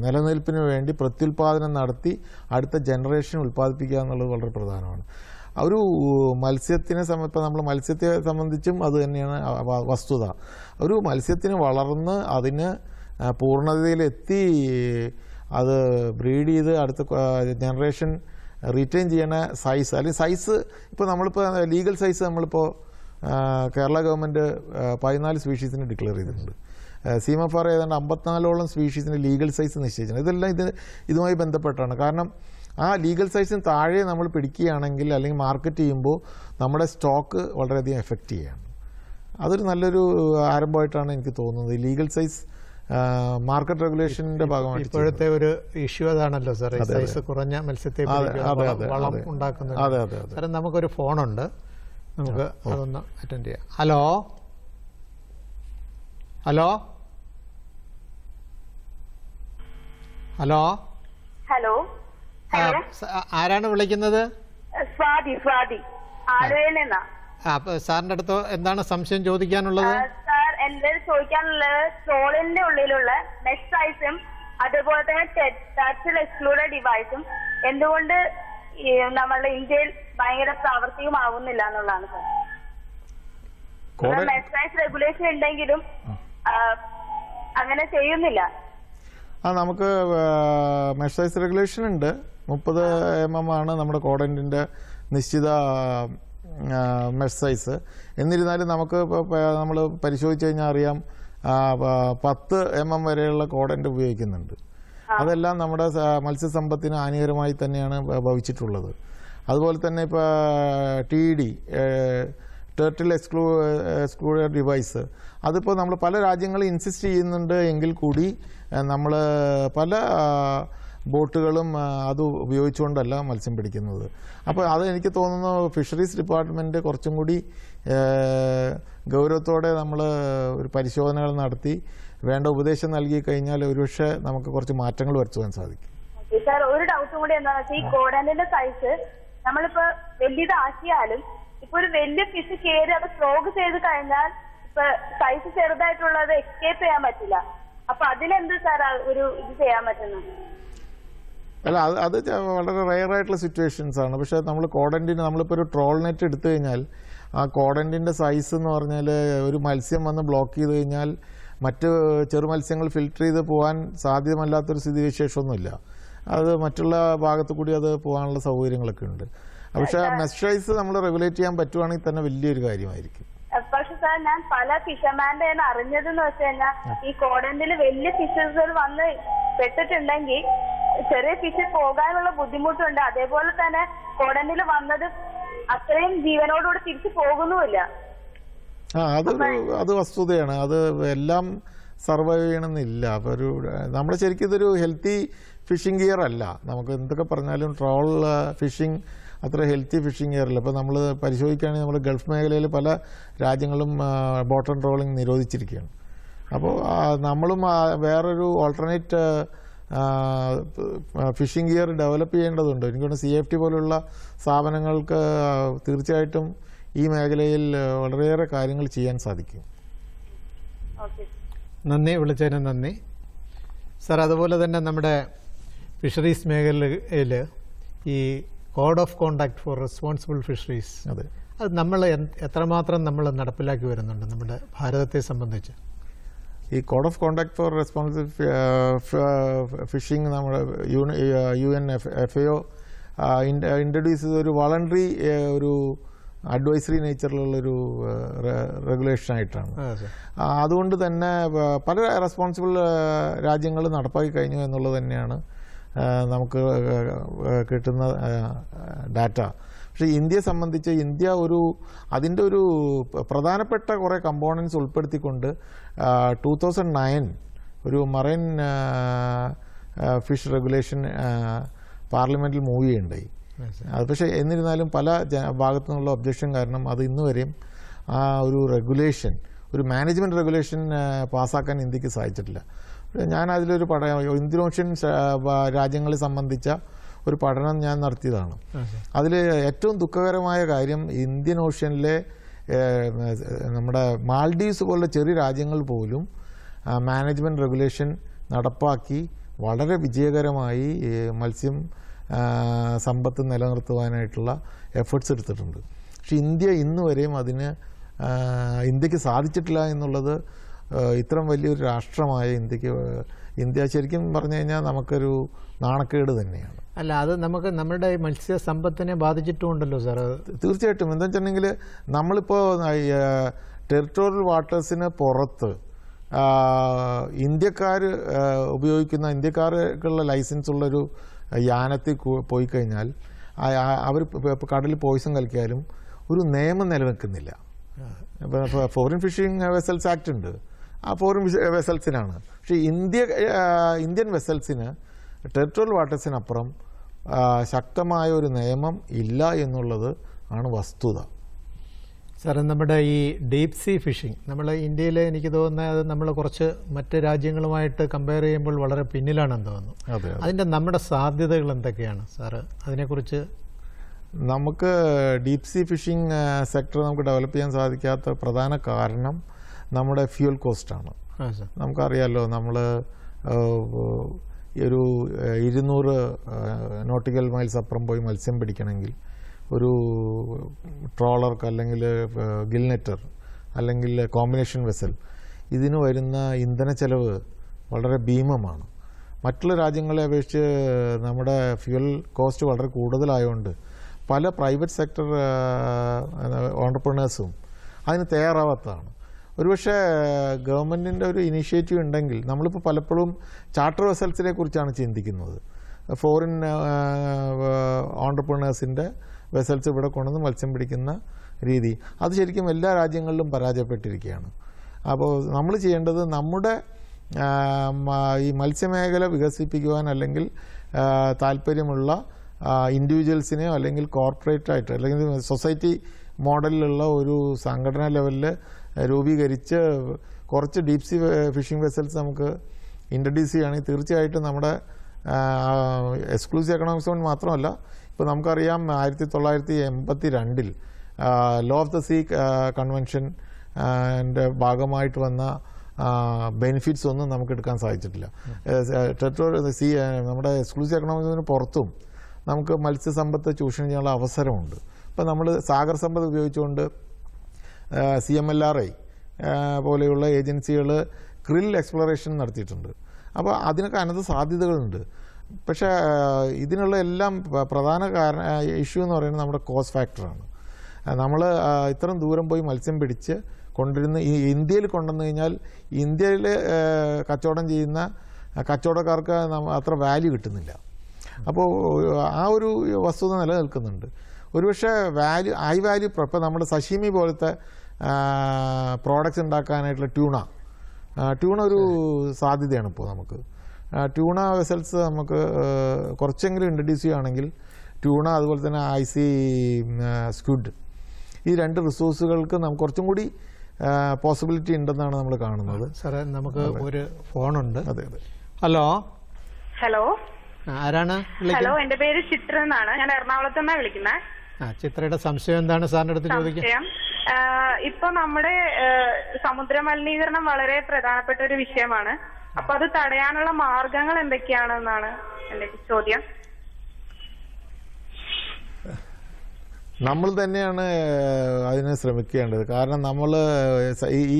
നിലനിൽപ്പിന് വേണ്ടി പ്രത്യുൽപാദനം നടത്തി അടുത്ത ജനറേഷൻ ഉൽപ്പാദിപ്പിക്കുക എന്നുള്ളത് വളരെ പ്രധാനമാണ്. ഒരു മത്സ്യത്തിനെ ഇപ്പോൾ നമ്മൾ മത്സ്യത്തെ സംബന്ധിച്ചും അത് തന്നെയാണ് വസ്തുത. ഒരു മത്സ്യത്തിന് വളർന്ന് അതിന് പൂർണ്ണതയിലെത്തി അത് ബ്രീഡ് ചെയ്ത് അടുത്ത ജനറേഷൻ റീറ്റെയിൻ ചെയ്യണ സൈസ് അല്ലെങ്കിൽ സൈസ് ഇപ്പോൾ നമ്മളിപ്പോൾ ലീഗൽ സൈസ് നമ്മളിപ്പോൾ കേരള ഗവൺമെൻറ് 14 സ്പീഷീസിന് ഡിക്ലെയർ ചെയ്തിട്ടുണ്ട്. CMFR ഏതാണ്ട് 54ഓളം സ്പീഷീസിന് ലീഗൽ സൈസ് നിശ്ചയിച്ചിട്ടുണ്ട്. ഇതെല്ലാം ഇതുമായി ബന്ധപ്പെട്ടാണ്. കാരണം ആ ലീഗൽ സൈസിന് താഴെ നമ്മൾ പിടിക്കുകയാണെങ്കിൽ അല്ലെങ്കിൽ മാർക്കറ്റ് ചെയ്യുമ്പോൾ നമ്മുടെ സ്റ്റോക്ക് വളരെയധികം എഫക്റ്റ് ചെയ്യുകയാണ്. അതൊരു നല്ലൊരു ആരംഭമായിട്ടാണ് എനിക്ക് തോന്നുന്നത്. ലീഗൽ സൈസ് മാർക്കറ്റ് റെഗുലേഷന്റെ ഭാഗമായിട്ട് ഇപ്പോഴത്തെ ഒരു ഇഷ്യൂ അതാണല്ലോ സാർ, സൈസ് കുറഞ്ഞ മത്സ്യത്തെ വളം ഉണ്ടാക്കുന്നത്. അതെ അതെ അതെ. സാറേ, നമുക്കൊരു ഫോണുണ്ട്, നമുക്ക് അതൊന്ന് അറ്റൻഡ് ചെയ്യാം. ഹലോ ഹലോ ഹലോ ഹലോ, ആരാണ് വിളിക്കുന്നത്? സ്വാതി ആലുവയിൽ നിന്നാ. സാറിന്റെ അടുത്ത് എന്താണ് സംശയം ചോദിക്കാനുള്ളത്? സാർ, എന്റെ ചോദിക്കാനുള്ളത് ട്രോളിന്റെ ഉള്ളിലുള്ള മെഷ് സൈസും അതുപോലെ തന്നെ ടച്ചിൽ എക്സ്ക്ലൂഡഡ് ഡിവൈസും എന്തുകൊണ്ട് നമ്മളുടെ ഇന്ത്യയിൽ ഭയങ്കര പ്രാവർത്തികമാവുന്നില്ല എന്നുള്ളതാണ് സാർ. മെഷ് സൈസ് റെഗുലേഷൻ ഉണ്ടെങ്കിലും അങ്ങനെ ചെയ്യുന്നില്ല. നമുക്ക് മെഷ് സൈസ് റെഗുലേഷൻ ഉണ്ട്. 30 mm ആണ് നമ്മുടെ കോഡന്റിന്റെ നിശ്ചിത മെഷ് സൈസ്. എന്നിരുന്നാലും നമുക്ക് നമ്മൾ പരിശോധിച്ച് കഴിഞ്ഞാൽ അറിയാം 10 mm വരെയുള്ള കോഡന്റ് ഉപയോഗിക്കുന്നുണ്ട്. അതെല്ലാം നമ്മുടെ മത്സ്യസമ്പത്തിന് ഹാനികരമായി തന്നെയാണ് ഭവിച്ചിട്ടുള്ളത്. അതുപോലെ തന്നെ ഇപ്പോൾ TED ടർട്ടിൽ എക്സ്ക്ലൂഡഡ് ഡിവൈസ് അതിപ്പോൾ നമ്മൾ പല രാജ്യങ്ങളും ഇൻസിസ്റ്റ് ചെയ്യുന്നുണ്ട് എങ്കിൽ കൂടി നമ്മൾ പല ബോട്ടുകളും അത് ഉപയോഗിച്ചുകൊണ്ടല്ല മത്സ്യം പിടിക്കുന്നത്. അപ്പോൾ അത് എനിക്ക് തോന്നുന്നു ഫിഷറീസ് ഡിപ്പാർട്ട്മെൻറ്റ് കുറച്ചും കൂടി ഗൗരവത്തോടെ നമ്മൾ ഒരു പരിശോധനകൾ നടത്തി വേണ്ട ഉപദേശം നൽകി കഴിഞ്ഞാൽ ഒരുപക്ഷെ നമുക്ക് കുറച്ച് മാറ്റങ്ങൾ വരുത്തുവാൻ സാധിക്കും. സാർ, ഒരു ഡൗട്ടും കൂടി എന്താണെന്ന് വെച്ചാൽ ഈ കോഡന്റിന്റെ സൈസ് നമ്മളിപ്പോ വലിയതാക്കിയാലും ഇപ്പൊ ഒരു വലിയ ഫിഷ് കയറി അത് ഫ്രോഗ് ചെയ്ത് കഴിഞ്ഞാൽ ഇപ്പൊ സൈസ് ചെറുതായിട്ടുള്ളത് എസ്കേപ്പ് ചെയ്യാൻ പറ്റില്ല. അപ്പൊ അതിലെന്ത് സാർ ഒരു ഇത് ചെയ്യാൻ പറ്റുന്നത്? അല്ല, അത് വളരെ റെയറായിട്ടുള്ള സിറ്റുവേഷൻസ് ആണ്. പക്ഷേ നമ്മൾ കോഡന്റിന് നമ്മളിപ്പോൾ ഒരു ട്രോൾ നെറ്റ് എടുത്തു കഴിഞ്ഞാൽ ആ കോഡന്റിന്റെ സൈസ് എന്ന് പറഞ്ഞാൽ ഒരു മത്സ്യം വന്ന് ബ്ലോക്ക് ചെയ്ത് കഴിഞ്ഞാൽ മറ്റ് ചെറു മത്സ്യങ്ങൾ ഫിൽട്ടർ ചെയ്ത് പോകാൻ സാധ്യമല്ലാത്തൊരു സ്ഥിതിവിശേഷമൊന്നുമില്ല. അത് മറ്റുള്ള ഭാഗത്തു കൂടി അത് പോകാനുള്ള സൗകര്യങ്ങളൊക്കെ ഉണ്ട്. പക്ഷെ മെഷ് സൈസ് നമ്മൾ റെഗുലേറ്റ് ചെയ്യാൻ പറ്റുവാണെങ്കിൽ തന്നെ വലിയൊരു കാര്യമായിരിക്കും. പക്ഷെ സാർ, ഞാൻ പല ഫിഷർമാന്റെ അറിഞ്ഞതെന്ന് വെച്ച് കഴിഞ്ഞാൽ ഈ കോഡന്റിൽ വലിയ ഫിഷസ് വന്ന് പെട്ടിട്ടുണ്ടെങ്കിൽ ചെറിയ ഫിഷ് പോകാനുള്ള ബുദ്ധിമുട്ടുണ്ട്. അതേപോലെ തന്നെ കോഡന്റിൽ വന്നത് അത്രയും ജീവനോടുകൂടി തിരിച്ചു പോകുന്നുമില്ല. അത് വസ്തുതയാണ്. അത് എല്ലാം സർവൈവ് ചെയ്യണമെന്നില്ല. അപ്പോൾ നമ്മുടെ ശരിക്കും ഇതൊരു ഹെൽത്തി ഫിഷിംഗ് ഗിയർ അല്ല. നമുക്ക് എന്തൊക്കെ പറഞ്ഞാലും ട്രോൾ ഫിഷിംഗ് അത്ര ഹെൽത്തി ഫിഷിംഗ് ഗിയർ അല്ല. ഇപ്പോൾ നമ്മൾ പരിശോധിക്കുകയാണെങ്കിൽ നമ്മുടെ ഗൾഫ് മേഖലയിൽ പല രാജ്യങ്ങളും ബോട്ടം ട്രോളിംഗ് നിരോധിച്ചിരിക്കുകയാണ്. അപ്പോൾ നമ്മളും വേറൊരു ഓൾട്ടർനേറ്റ് ഫിഷിംഗ് ഗിയർ ഡെവലപ്പ് ചെയ്യേണ്ടതുണ്ട്. എനിക്ക് തോന്നുന്നു CFT പോലുള്ള സ്ഥാപനങ്ങൾക്ക് തീർച്ചയായിട്ടും ഈ മേഖലയിൽ വളരെയേറെ കാര്യങ്ങൾ ചെയ്യാൻ സാധിക്കും. നന്ദി, വിളിച്ചതിന് നന്ദി. സാർ അതുപോലെ തന്നെ നമ്മുടെ ഫിഷറീസ് മേഖലയിൽ ഈ code of conduct for responsible fisheries അതെ, അത് നമ്മൾ എത്രമാത്രം നമ്മൾ നടപ്പിലാക്കി വരുന്നുണ്ട് നമ്മുടെ ഭാരതത്തെ സംബന്ധിച്ച്? ഈ code of conduct for responsible fishing നമ്മുടെ UNFAO ഇൻട്രൊഡ്യൂസ് ചെയ്ത ഒരു വളണ്ടറി ഒരു അഡ്വൈസറി നേച്ചറിലുള്ളൊരു റെഗുലേഷൻ ആയിട്ടാണ്. അതുകൊണ്ട് തന്നെ പല റെസ്പോൺസിബിൾ രാജ്യങ്ങൾ നടപ്പാക്കി കഴിഞ്ഞു എന്നുള്ളത് തന്നെയാണ് നമുക്ക് കിട്ടുന്ന ഡാറ്റ. പക്ഷേ ഇന്ത്യയെ സംബന്ധിച്ച് ഇന്ത്യ അതിൻ്റെ ഒരു പ്രധാനപ്പെട്ട കുറേ കമ്പോണൻസ് ഉൾപ്പെടുത്തിക്കൊണ്ട് 2009 ഒരു മറൈൻ ഫിഷ് റെഗുലേഷൻ പാർലമെൻറ്റിൽ മൂവ് ചെയ്യുണ്ടായി. അത് പക്ഷേ എന്നിരുന്നാലും പല ഭാഗത്തു നിന്നുള്ള ഒബ്ജക്ഷൻ കാരണം അത് ഇന്ന് വരെയും ആ ഒരു റെഗുലേഷൻ, ഒരു മാനേജ്മെൻറ്റ് റെഗുലേഷൻ പാസ്സാക്കാൻ ഇന്ത്യക്ക് സാധിച്ചിട്ടില്ല. ഞാൻ അതിലൊരു ഇന്ത്യൻ ഓഷ്യൻ രാജ്യങ്ങളെ സംബന്ധിച്ച ഒരു പഠനം ഞാൻ നടത്തിയതാണ്. അതിൽ ഏറ്റവും ദുഃഖകരമായ കാര്യം ഇന്ത്യൻ ഓഷ്യനിലെ നമ്മുടെ മാൽഡീവ്സ് പോലുള്ള ചെറിയ രാജ്യങ്ങൾ പോലും മാനേജ്മെൻറ്റ് റെഗുലേഷൻ നടപ്പാക്കി വളരെ വിജയകരമായി മത്സ്യം സമ്പത്ത് നിലനിർത്തുവാനായിട്ടുള്ള എഫേർട്സ് എടുത്തിട്ടുണ്ട്. പക്ഷെ ഇന്ത്യ ഇന്ന് വരെയും അതിന് ഇന്ത്യക്ക് സാധിച്ചിട്ടില്ല എന്നുള്ളത് ഇത്രയും വലിയൊരു രാഷ്ട്രമായ ഇന്ത്യ ശരിക്കും പറഞ്ഞു കഴിഞ്ഞാൽ നമുക്കൊരു നാണക്കേട് തന്നെയാണ്. അല്ല, അത് നമുക്ക് നമ്മുടെ മത്സ്യ സമ്പത്തിനെ ബാധിച്ചിട്ടുണ്ടല്ലോ സാർ. തീർച്ചയായിട്ടും. എന്താ വെച്ചിട്ടുണ്ടെങ്കിൽ നമ്മളിപ്പോൾ ടെറിട്ടോറിയൽ വാട്ടേഴ്സിന് പുറത്ത് ഇന്ത്യക്കാർ ഉപയോഗിക്കുന്ന, ഇന്ത്യക്കാർക്കുള്ള ലൈസൻസ് ഉള്ളൊരു യാനത്തിൽ പോയി കഴിഞ്ഞാൽ അവർ കടലിൽ പോയിസൺ കലക്കിയാലും ഒരു നിയമം നിലനിൽക്കുന്നില്ല. ഫോറിൻ ഫിഷിംഗ് വെസൽസ് ആക്ട് ഉണ്ട്, ആ ഫോറിൻ വെസൽസിനാണ്. പക്ഷേ ഇന്ത്യൻ വെസൽസിന് ടെറിട്ടോറിയൽ വാട്ടേഴ്സിനപ്പുറം ശക്തമായ ഒരു നിയമം ഇല്ല എന്നുള്ളത് ആണ് വസ്തുത. സാറേ, നമ്മുടെ ഈ ഡീപ് സീ ഫിഷിംഗ് നമ്മൾ ഇന്ത്യയിൽ എനിക്ക് തോന്നുന്നത് നമ്മൾ കുറച്ച് മറ്റ് രാജ്യങ്ങളുമായിട്ട് കമ്പയർ ചെയ്യുമ്പോൾ വളരെ പിന്നിലാണെന്ന് തോന്നുന്നു. അതിൻ്റെ നമ്മുടെ സാധ്യതകൾ എന്തൊക്കെയാണ് സാറ്? അതിനെക്കുറിച്ച് നമുക്ക് ഡീപ് സീ ഫിഷിംഗ് സെക്ടർ നമുക്ക് ഡെവലപ്പ് ചെയ്യാൻ സാധിക്കാത്ത പ്രധാന കാരണം നമ്മുടെ ഫ്യൂൽ കോസ്റ്റാണ്. നമുക്കറിയാമല്ലോ, നമ്മൾ ഒരു 200 നോട്ടിക്കൽ മൈൽസ് അപ്പുറം പോയി മത്സ്യം പിടിക്കണമെങ്കിൽ ഒരു ട്രോളർക്ക് അല്ലെങ്കിൽ ഗിൽനെറ്റർ അല്ലെങ്കിൽ കോമ്പിനേഷൻ വെസൽ ഇതിന് വരുന്ന ഇന്ധന ചെലവ് വളരെ ഭീമമാണ്. മറ്റുള്ള രാജ്യങ്ങളെ അപേക്ഷിച്ച് നമ്മുടെ ഫ്യൂൽ കോസ്റ്റ് വളരെ കൂടുതലായതുകൊണ്ട് പല പ്രൈവറ്റ് സെക്ടർ ഓണ്ടർപ്രണേഴ്സും അതിന് തയ്യാറാവാത്തതാണ്. ഒരുപക്ഷെ ഗവൺമെൻറ്റിൻ്റെ ഒരു ഇനീഷ്യേറ്റീവ് ഉണ്ടെങ്കിൽ, നമ്മളിപ്പോൾ പലപ്പോഴും ചാർട്ടർ വെസൽസിനെ കുറിച്ചാണ് ചിന്തിക്കുന്നത്. ഫോറിൻ ഓണ്ടർപ്രണേഴ്സിൻ്റെ വെസൽസ് ഇവിടെ കൊണ്ടുവന്ന് മത്സ്യം പിടിക്കുന്ന രീതി, അത് ശരിക്കും എല്ലാ രാജ്യങ്ങളിലും പരാജയപ്പെട്ടിരിക്കുകയാണ്. അപ്പോൾ നമ്മൾ ചെയ്യേണ്ടത് നമ്മുടെ ഈ മത്സ്യമേഖല വികസിപ്പിക്കുവാൻ അല്ലെങ്കിൽ താല്പര്യമുള്ള ഇൻഡിവിജ്വൽസിനെയോ അല്ലെങ്കിൽ കോർപ്പറേറ്റായിട്ട് അല്ലെങ്കിൽ സൊസൈറ്റി മോഡലിലുള്ള ഒരു സംഘടനാ ലെവലിൽ രൂപീകരിച്ച് കുറച്ച് ഡീപ് സീ ഫിഷിംഗ് വെസൽസ് നമുക്ക് ഇൻട്രൊഡ്യൂസ് ചെയ്യുകയാണെങ്കിൽ തീർച്ചയായിട്ടും നമ്മുടെ എക്സ്ക്ലൂസീവ് എക്കണോമിക് സോൺ മാത്രമല്ല, ഇപ്പോൾ നമുക്കറിയാം 1982 law of the sea convention ഭാഗമായിട്ട് വന്ന ബെനിഫിറ്റ്സ് ഒന്നും നമുക്ക് എടുക്കാൻ സാധിച്ചിട്ടില്ല. നമ്മുടെ എക്സ്ക്ലൂസീവ് എക്കണോമിക് സോണിന് പുറത്തും നമുക്ക് മത്സ്യസമ്പത്ത് ചൂഷണം ചെയ്യാനുള്ള അവസരമുണ്ട്. ഇപ്പം നമ്മൾ സാഗർ സമ്പത്ത് ഉപയോഗിച്ചുകൊണ്ട് CMLRI പോലെയുള്ള ഏജൻസികൾ ക്രിൽ എക്സ്പ്ലോറേഷൻ നടത്തിയിട്ടുണ്ട്. അപ്പോൾ അതിനൊക്കെ അനന്ത സാധ്യതകളുണ്ട്. പക്ഷേ ഇതിനുള്ള എല്ലാം പ്രധാന ഇഷ്യൂ എന്ന് പറയുന്നത് നമ്മുടെ കോസ്റ്റ് ഫാക്ടറാണ്. നമ്മൾ ഇത്രയും ദൂരം പോയി മത്സ്യം പിടിച്ച് കൊണ്ടുവരുന്ന ഈ ഇന്ത്യയിൽ കൊണ്ടുവന്നു കഴിഞ്ഞാൽ ഇന്ത്യയിൽ കച്ചവടം ചെയ്യുന്ന കച്ചവടക്കാർക്ക് അത്ര വാല്യൂ കിട്ടുന്നില്ല. അപ്പോൾ ആ ഒരു വസ്തുത നിലനിൽക്കുന്നുണ്ട്. ഒരുപക്ഷെ ഹൈ വാല്യൂ ഇപ്പോൾ നമ്മുടെ സഷീമി പോലത്തെ പ്രോഡക്റ്റ്സ് ഉണ്ടാക്കാനായിട്ടുള്ള ട്യൂണ ഒരു സാധ്യതയാണ് ഇപ്പോൾ നമുക്ക്. ട്യൂണ വെസൽസ് നമുക്ക് കുറച്ചെങ്കിലും ഇൻട്രൊഡ്യൂസ് ചെയ്യുകയാണെങ്കിൽ ട്യൂണ, അതുപോലെ തന്നെ സ്ക്വിഡ്, ഈ രണ്ട് റിസോഴ്സുകൾക്ക് നമുക്ക് കുറച്ചും കൂടി പോസിബിലിറ്റി ഉണ്ടെന്നാണ് നമ്മൾ കാണുന്നത്. സാറേ, നമുക്ക് ഒരു ഫോണുണ്ട്. അതെ. ഹലോ. ആരാണ്? ഹലോ, എന്റെ പേര് ചിത്ര എന്നാണ്. ഞാൻ എറണാകുളത്ത് നിന്നാണ് വിളിക്കുന്നത്. ചിത്രയുടെ സംശയം എന്താണ് സാറിന്റെ അടുത്ത് ചോദിക്കാം? ഇപ്പൊ നമ്മുടെ സമുദ്ര മലിനീകരണം വളരെ പ്രധാനപ്പെട്ട ഒരു വിഷയമാണ്. അപ്പൊ അത് തടയാനുള്ള മാർഗങ്ങൾ എന്തൊക്കെയാണെന്നാണ് എന്റെ ചോദ്യം. നമ്മൾ തന്നെയാണ് അതിന് ശ്രമിക്കേണ്ടത്. കാരണം നമ്മൾ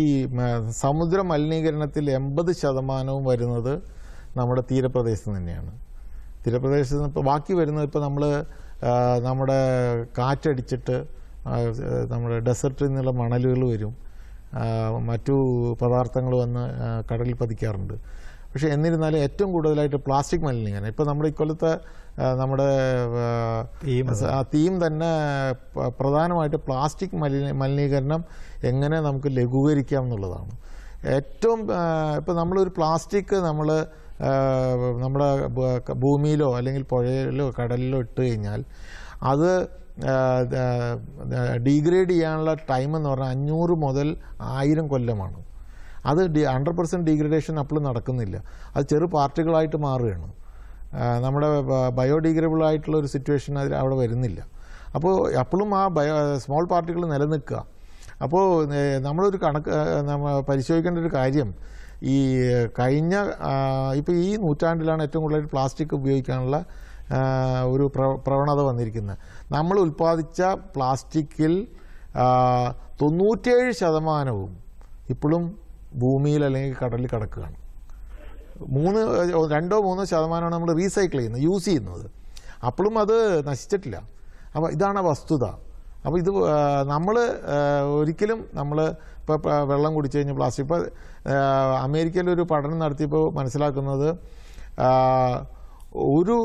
ഈ സമുദ്ര മലിനീകരണത്തിൽ 80% വരുന്നത് നമ്മുടെ തീരപ്രദേശത്ത് തന്നെയാണ്. തീരപ്രദേശത്ത് നിന്ന് ഇപ്പോൾ ബാക്കി വരുന്നത് ഇപ്പോൾ നമ്മൾ നമ്മുടെ കാറ്റടിച്ചിട്ട് നമ്മുടെ ഡെസർട്ടിൽ നിന്നുള്ള മണലുകൾ വരും, മറ്റു പദാർത്ഥങ്ങൾ വന്ന് കടലിൽ പതിക്കാറുണ്ട്. പക്ഷേ എന്നിരുന്നാലും ഏറ്റവും കൂടുതലായിട്ട് പ്ലാസ്റ്റിക് മലിനീകരണം ഇപ്പോൾ നമ്മുടെ ഇക്കൊല്ലത്തെ നമ്മുടെ തീം തന്നെ പ്രധാനമായിട്ട് പ്ലാസ്റ്റിക് മലിനീകരണം എങ്ങനെ നമുക്ക് ലഘൂകരിക്കാം എന്നുള്ളതാണ്. ഏറ്റവും ഇപ്പോൾ നമ്മളൊരു പ്ലാസ്റ്റിക് നമ്മുടെ ഭൂമിയിലോ അല്ലെങ്കിൽ പുഴയിലോ കടലിലോ ഇട്ട് കഴിഞ്ഞാൽ അത് ഡീഗ്രേഡ് ചെയ്യാനുള്ള ടൈം എന്ന് പറഞ്ഞാൽ 500 മുതൽ 1000 കൊല്ലമാണ്. അത് 100% ഡീഗ്രഡേഷൻ അപ്പോൾ നടക്കുന്നില്ല. അത് ചെറു പാർട്ടികളായിട്ട് മാറുകയാണ്. നമ്മുടെ ബയോഡീഗ്രേഡബിൾ ആയിട്ടുള്ള ഒരു സിറ്റുവേഷൻ അതിൽ അവിടെ വരുന്നില്ല. അപ്പോൾ അപ്പോഴും ആ സ്മോൾ പാർട്ടികൾ നിലനിൽക്കുക. അപ്പോൾ നമ്മളൊരു പരിശോധിക്കേണ്ട ഒരു കാര്യം, ഈ കഴിഞ്ഞ ഇപ്പോൾ ഈ നൂറ്റാണ്ടിലാണ് ഏറ്റവും കൂടുതൽ പ്ലാസ്റ്റിക് ഉപയോഗിക്കാനുള്ള ഒരു പ്രവണത വന്നിരിക്കുന്നത്. നമ്മൾ ഉൽപ്പാദിച്ച പ്ലാസ്റ്റിക്കിൽ 97% ഇപ്പോഴും ഭൂമിയിൽ അല്ലെങ്കിൽ കടലിൽ കിടക്കുകയാണ്. 2-3% നമ്മൾ റീസൈക്കിൾ ചെയ്യുന്നത്, യൂസ് ചെയ്യുന്നത്. അപ്പോഴും അത് നശിച്ചിട്ടില്ല. അപ്പോൾ ഇതാണ് വസ്തുത. അപ്പോൾ ഇത് നമ്മൾ ഒരിക്കലും നമ്മൾ ഇപ്പോൾ വെള്ളം കുടിച്ചു കഴിഞ്ഞാൽ പ്ലാസ്റ്റിക് ഇപ്പോൾ അമേരിക്കയിലൊരു പഠനം നടത്തിയപ്പോൾ മനസ്സിലാക്കുന്നത് ഒരു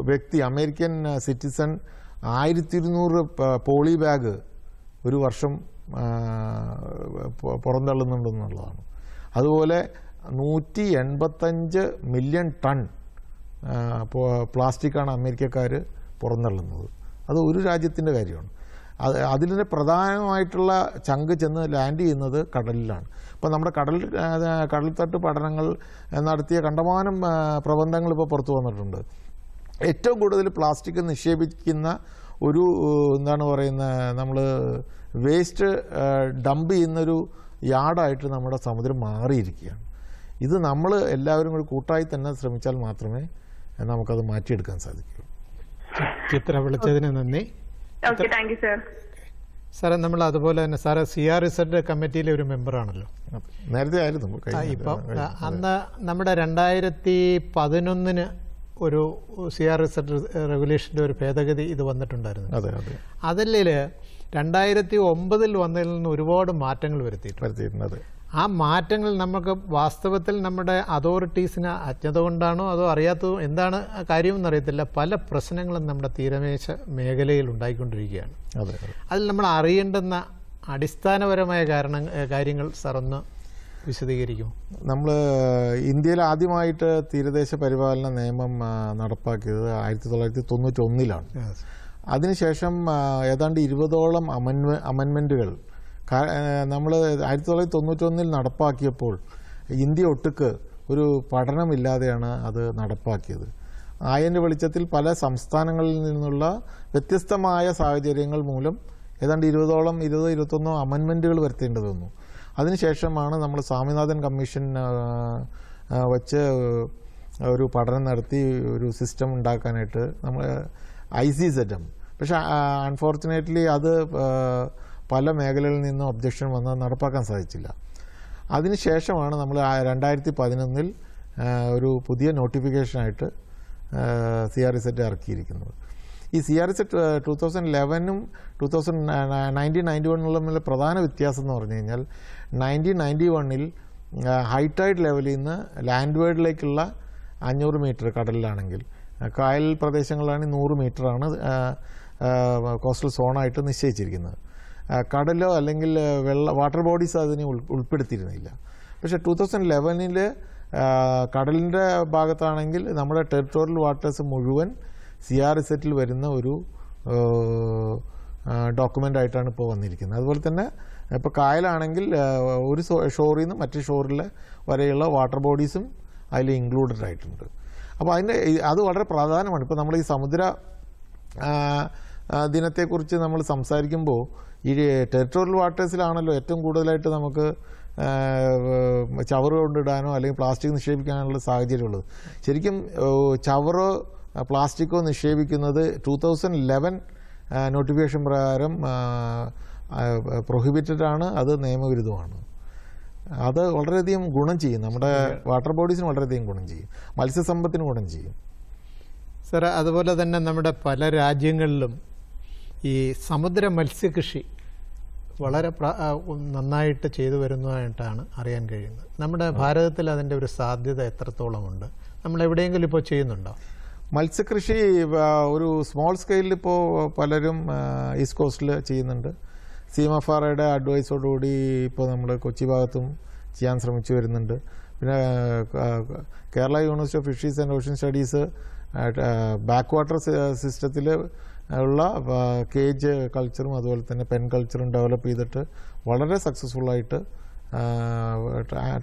വ്യക്തി അമേരിക്കൻ സിറ്റിസൺ 1200 പോളി ബാഗ് ഒരു വർഷം പുറന്തള്ളുന്നുണ്ടെന്നുള്ളതാണ്. അതുപോലെ 185 മില്യൺ ടൺ പ്ലാസ്റ്റിക്കാണ് അമേരിക്കക്കാർ പുറന്തള്ളുന്നത്. അത് ഒരു രാജ്യത്തിൻ്റെ കാര്യമാണ്. അതിൻ്റെ പ്രധാനമായിട്ടുള്ള ചങ്ക് ചെന്ന് ലാൻഡ് ചെയ്യുന്നത് കടലിലാണ്. ഇപ്പോൾ നമ്മുടെ കടൽത്തട്ട് പഠനങ്ങൾ നടത്തിയ കണ്ടമാനം പ്രബന്ധങ്ങൾ ഇപ്പോൾ പുറത്തു വന്നിട്ടുണ്ട്. ഏറ്റവും കൂടുതൽ പ്ലാസ്റ്റിക് നിക്ഷേപിക്കുന്ന ഒരു എന്താണ് പറയുന്നത്, നമ്മൾ വേസ്റ്റ് ഡംപ് ചെയ്യുന്നൊരു യാർഡായിട്ട് നമ്മുടെ സമുദ്രം മാറിയിരിക്കുകയാണ്. ഇത് നമ്മൾ എല്ലാവരും കൂടി കൂട്ടായി തന്നെ ശ്രമിച്ചാൽ മാത്രമേ നമുക്കത് മാറ്റിയെടുക്കാൻ സാധിക്കൂ. ചിത്ര വിളിച്ചതിന് നന്ദി. സാറേ, നമ്മൾ അതുപോലെ തന്നെ സാറ് CRZ കമ്മിറ്റിയിലെ ഒരു മെമ്പറാണല്ലോ. നേരത്തെ ആയിരുന്നു. ഇപ്പം അന്ന് നമ്മുടെ 2011 ഒരു CRZ റെഗുലേഷൻ്റെ ഒരു ഭേദഗതി ഇത് വന്നിട്ടുണ്ടായിരുന്നു. അതിൽ 2009 വന്നതിൽ നിന്ന് ഒരുപാട് മാറ്റങ്ങൾ വരുത്തിയിട്ടുണ്ട്. ആ മാറ്റങ്ങൾ നമുക്ക് വാസ്തവത്തിൽ നമ്മുടെ അതോറിറ്റീസിന് അജ്ഞത കൊണ്ടാണോ അതോ അറിയാത്തതോ എന്താണ് കാര്യമെന്ന് അറിയത്തില്ല, പല പ്രശ്നങ്ങളും നമ്മുടെ തീരദേശ മേഖലയിൽ ഉണ്ടായിക്കൊണ്ടിരിക്കുകയാണ്. അതിൽ നമ്മൾ അറിയേണ്ടുന്ന അടിസ്ഥാനപരമായ കാര്യങ്ങൾ സാർ ഒന്ന് വിശദീകരിക്കും. നമ്മൾ ഇന്ത്യയിൽ ആദ്യമായിട്ട് തീരദേശ പരിപാലന നിയമം നടപ്പാക്കിയത് 1991 അതിനുശേഷം ഏതാണ്ട് 20ഓളം അമെൻമെൻറ്റുകൾ നമ്മൾ 1991 നടപ്പാക്കിയപ്പോൾ ഇന്ത്യ ഒട്ടുക്ക് ഒരു പഠനമില്ലാതെയാണ് അത് നടപ്പാക്കിയത്. അതിൻ്റെ വെളിച്ചത്തിൽ പല സംസ്ഥാനങ്ങളിൽ നിന്നുള്ള വ്യത്യസ്തമായ സാഹചര്യങ്ങൾ മൂലം ഏതാണ്ട് 20-21 അമെൻമെൻറ്റുകൾ വരുത്തേണ്ടത് വന്നു. അതിനുശേഷമാണ് നമ്മൾ സ്വാമിനാഥൻ കമ്മീഷൻ വച്ച് ഒരു പഠനം നടത്തി ഒരു സിസ്റ്റം ഉണ്ടാക്കാനായിട്ട് നമ്മൾ ICZM. പക്ഷേ അൺഫോർച്ചുനേറ്റ്ലി അത് പല മേഖലകളിൽ നിന്നും ഒബ്ജക്ഷൻ വന്ന് നടപ്പാക്കാൻ സാധിച്ചില്ല. അതിനുശേഷമാണ് നമ്മൾ 2011 ഒരു പുതിയ നോട്ടിഫിക്കേഷനായിട്ട് CRZ ഇറക്കിയിരിക്കുന്നത്. ഈ CRZ 2011 1991 തമ്മിലുള്ള പ്രധാന വ്യത്യാസം എന്ന് പറഞ്ഞു കഴിഞ്ഞാൽ 1991 ഹൈറ്റൈഡ് ലെവലിൽ നിന്ന് ലാൻഡ് വേർഡിലേക്കുള്ള 500 മീറ്റർ കടലിലാണെങ്കിൽ, കായൽ പ്രദേശങ്ങളിലാണെങ്കിൽ 100 മീറ്ററാണ് കോസ്റ്റൽ സോണായിട്ട് നിശ്ചയിച്ചിരിക്കുന്നത്. കടലോ അല്ലെങ്കിൽ വാട്ടർ ബോഡീസ് അതിനെ ഉൾപ്പെടുത്തിയിരുന്നില്ല. പക്ഷേ 2011 കടലിൻ്റെ ഭാഗത്താണെങ്കിൽ നമ്മുടെ ടെറിട്ടോറിയൽ വാട്ടേഴ്സ് മുഴുവൻ CRZ വരുന്ന ഒരു ഡോക്യുമെൻ്റ് ആയിട്ടാണ് ഇപ്പോൾ വന്നിരിക്കുന്നത്. അതുപോലെ തന്നെ ഇപ്പോൾ കായലാണെങ്കിൽ ഒരു ഷോറിൽ നിന്ന് മറ്റു ഷോറിൽ വരെയുള്ള വാട്ടർ ബോഡീസും അതിൽ ഇൻക്ലൂഡഡ് ആയിട്ടുണ്ട്. അപ്പോൾ അത് വളരെ പ്രധാനമാണ്. ഇപ്പോൾ നമ്മൾ ഈ സമുദ്ര ദിനത്തെക്കുറിച്ച് നമ്മൾ സംസാരിക്കുമ്പോൾ ഈ ടെറിട്ടോറിയൽ വാട്ടേഴ്സിലാണല്ലോ ഏറ്റവും കൂടുതലായിട്ട് നമുക്ക് ചവറ് കൊണ്ടിടാനോ അല്ലെങ്കിൽ പ്ലാസ്റ്റിക് നിക്ഷേപിക്കാനുള്ള സാഹചര്യമുള്ളത്. ശരിക്കും ചവറോ പ്ലാസ്റ്റിക്കോ നിക്ഷേപിക്കുന്നത് 2011 നോട്ടിഫിക്കേഷൻ പ്രകാരം പ്രൊഹിബിറ്റഡ് ആണ്, അത് നിയമവിരുദ്ധമാണ്. അത് വളരെയധികം ഗുണം ചെയ്യും, നമ്മുടെ വാട്ടർ ബോഡീസിന് വളരെയധികം ഗുണം ചെയ്യും, മത്സ്യസമ്പത്തിന് ഗുണം ചെയ്യും. സാർ, അതുപോലെ തന്നെ നമ്മുടെ പല രാജ്യങ്ങളിലും ഈ സമുദ്ര മത്സ്യകൃഷി വളരെ നന്നായിട്ട് ചെയ്തു വരുന്നതായിട്ടാണ് അറിയാൻ കഴിയുന്നത്. നമ്മുടെ ഭാരതത്തിൽ അതിൻ്റെ ഒരു സാധ്യത എത്രത്തോളമുണ്ട്? നമ്മൾ എവിടെയെങ്കിലും ഇപ്പോൾ ചെയ്യുന്നുണ്ടോ? മത്സ്യകൃഷി ഒരു സ്മോൾ സ്കെയിലിൽ ഇപ്പോൾ പലരും ഈസ്റ്റ് കോസ്റ്റിൽ ചെയ്യുന്നുണ്ട്. CMFRയുടെ അഡ്വൈസോടുകൂടി ഇപ്പോൾ നമ്മൾ കൊച്ചി ഭാഗത്തും ചെയ്യാൻ ശ്രമിച്ചു വരുന്നുണ്ട്. പിന്നെ Kerala university of fisheries and ocean studies back water സിസ്റ്റത്തിൽ ഉള്ള കേജ് കൾച്ചറും അതുപോലെ തന്നെ പെൻ കൾച്ചറും ഡെവലപ്പ് ചെയ്തിട്ട് വളരെ സക്സസ്ഫുള്ളായിട്ട്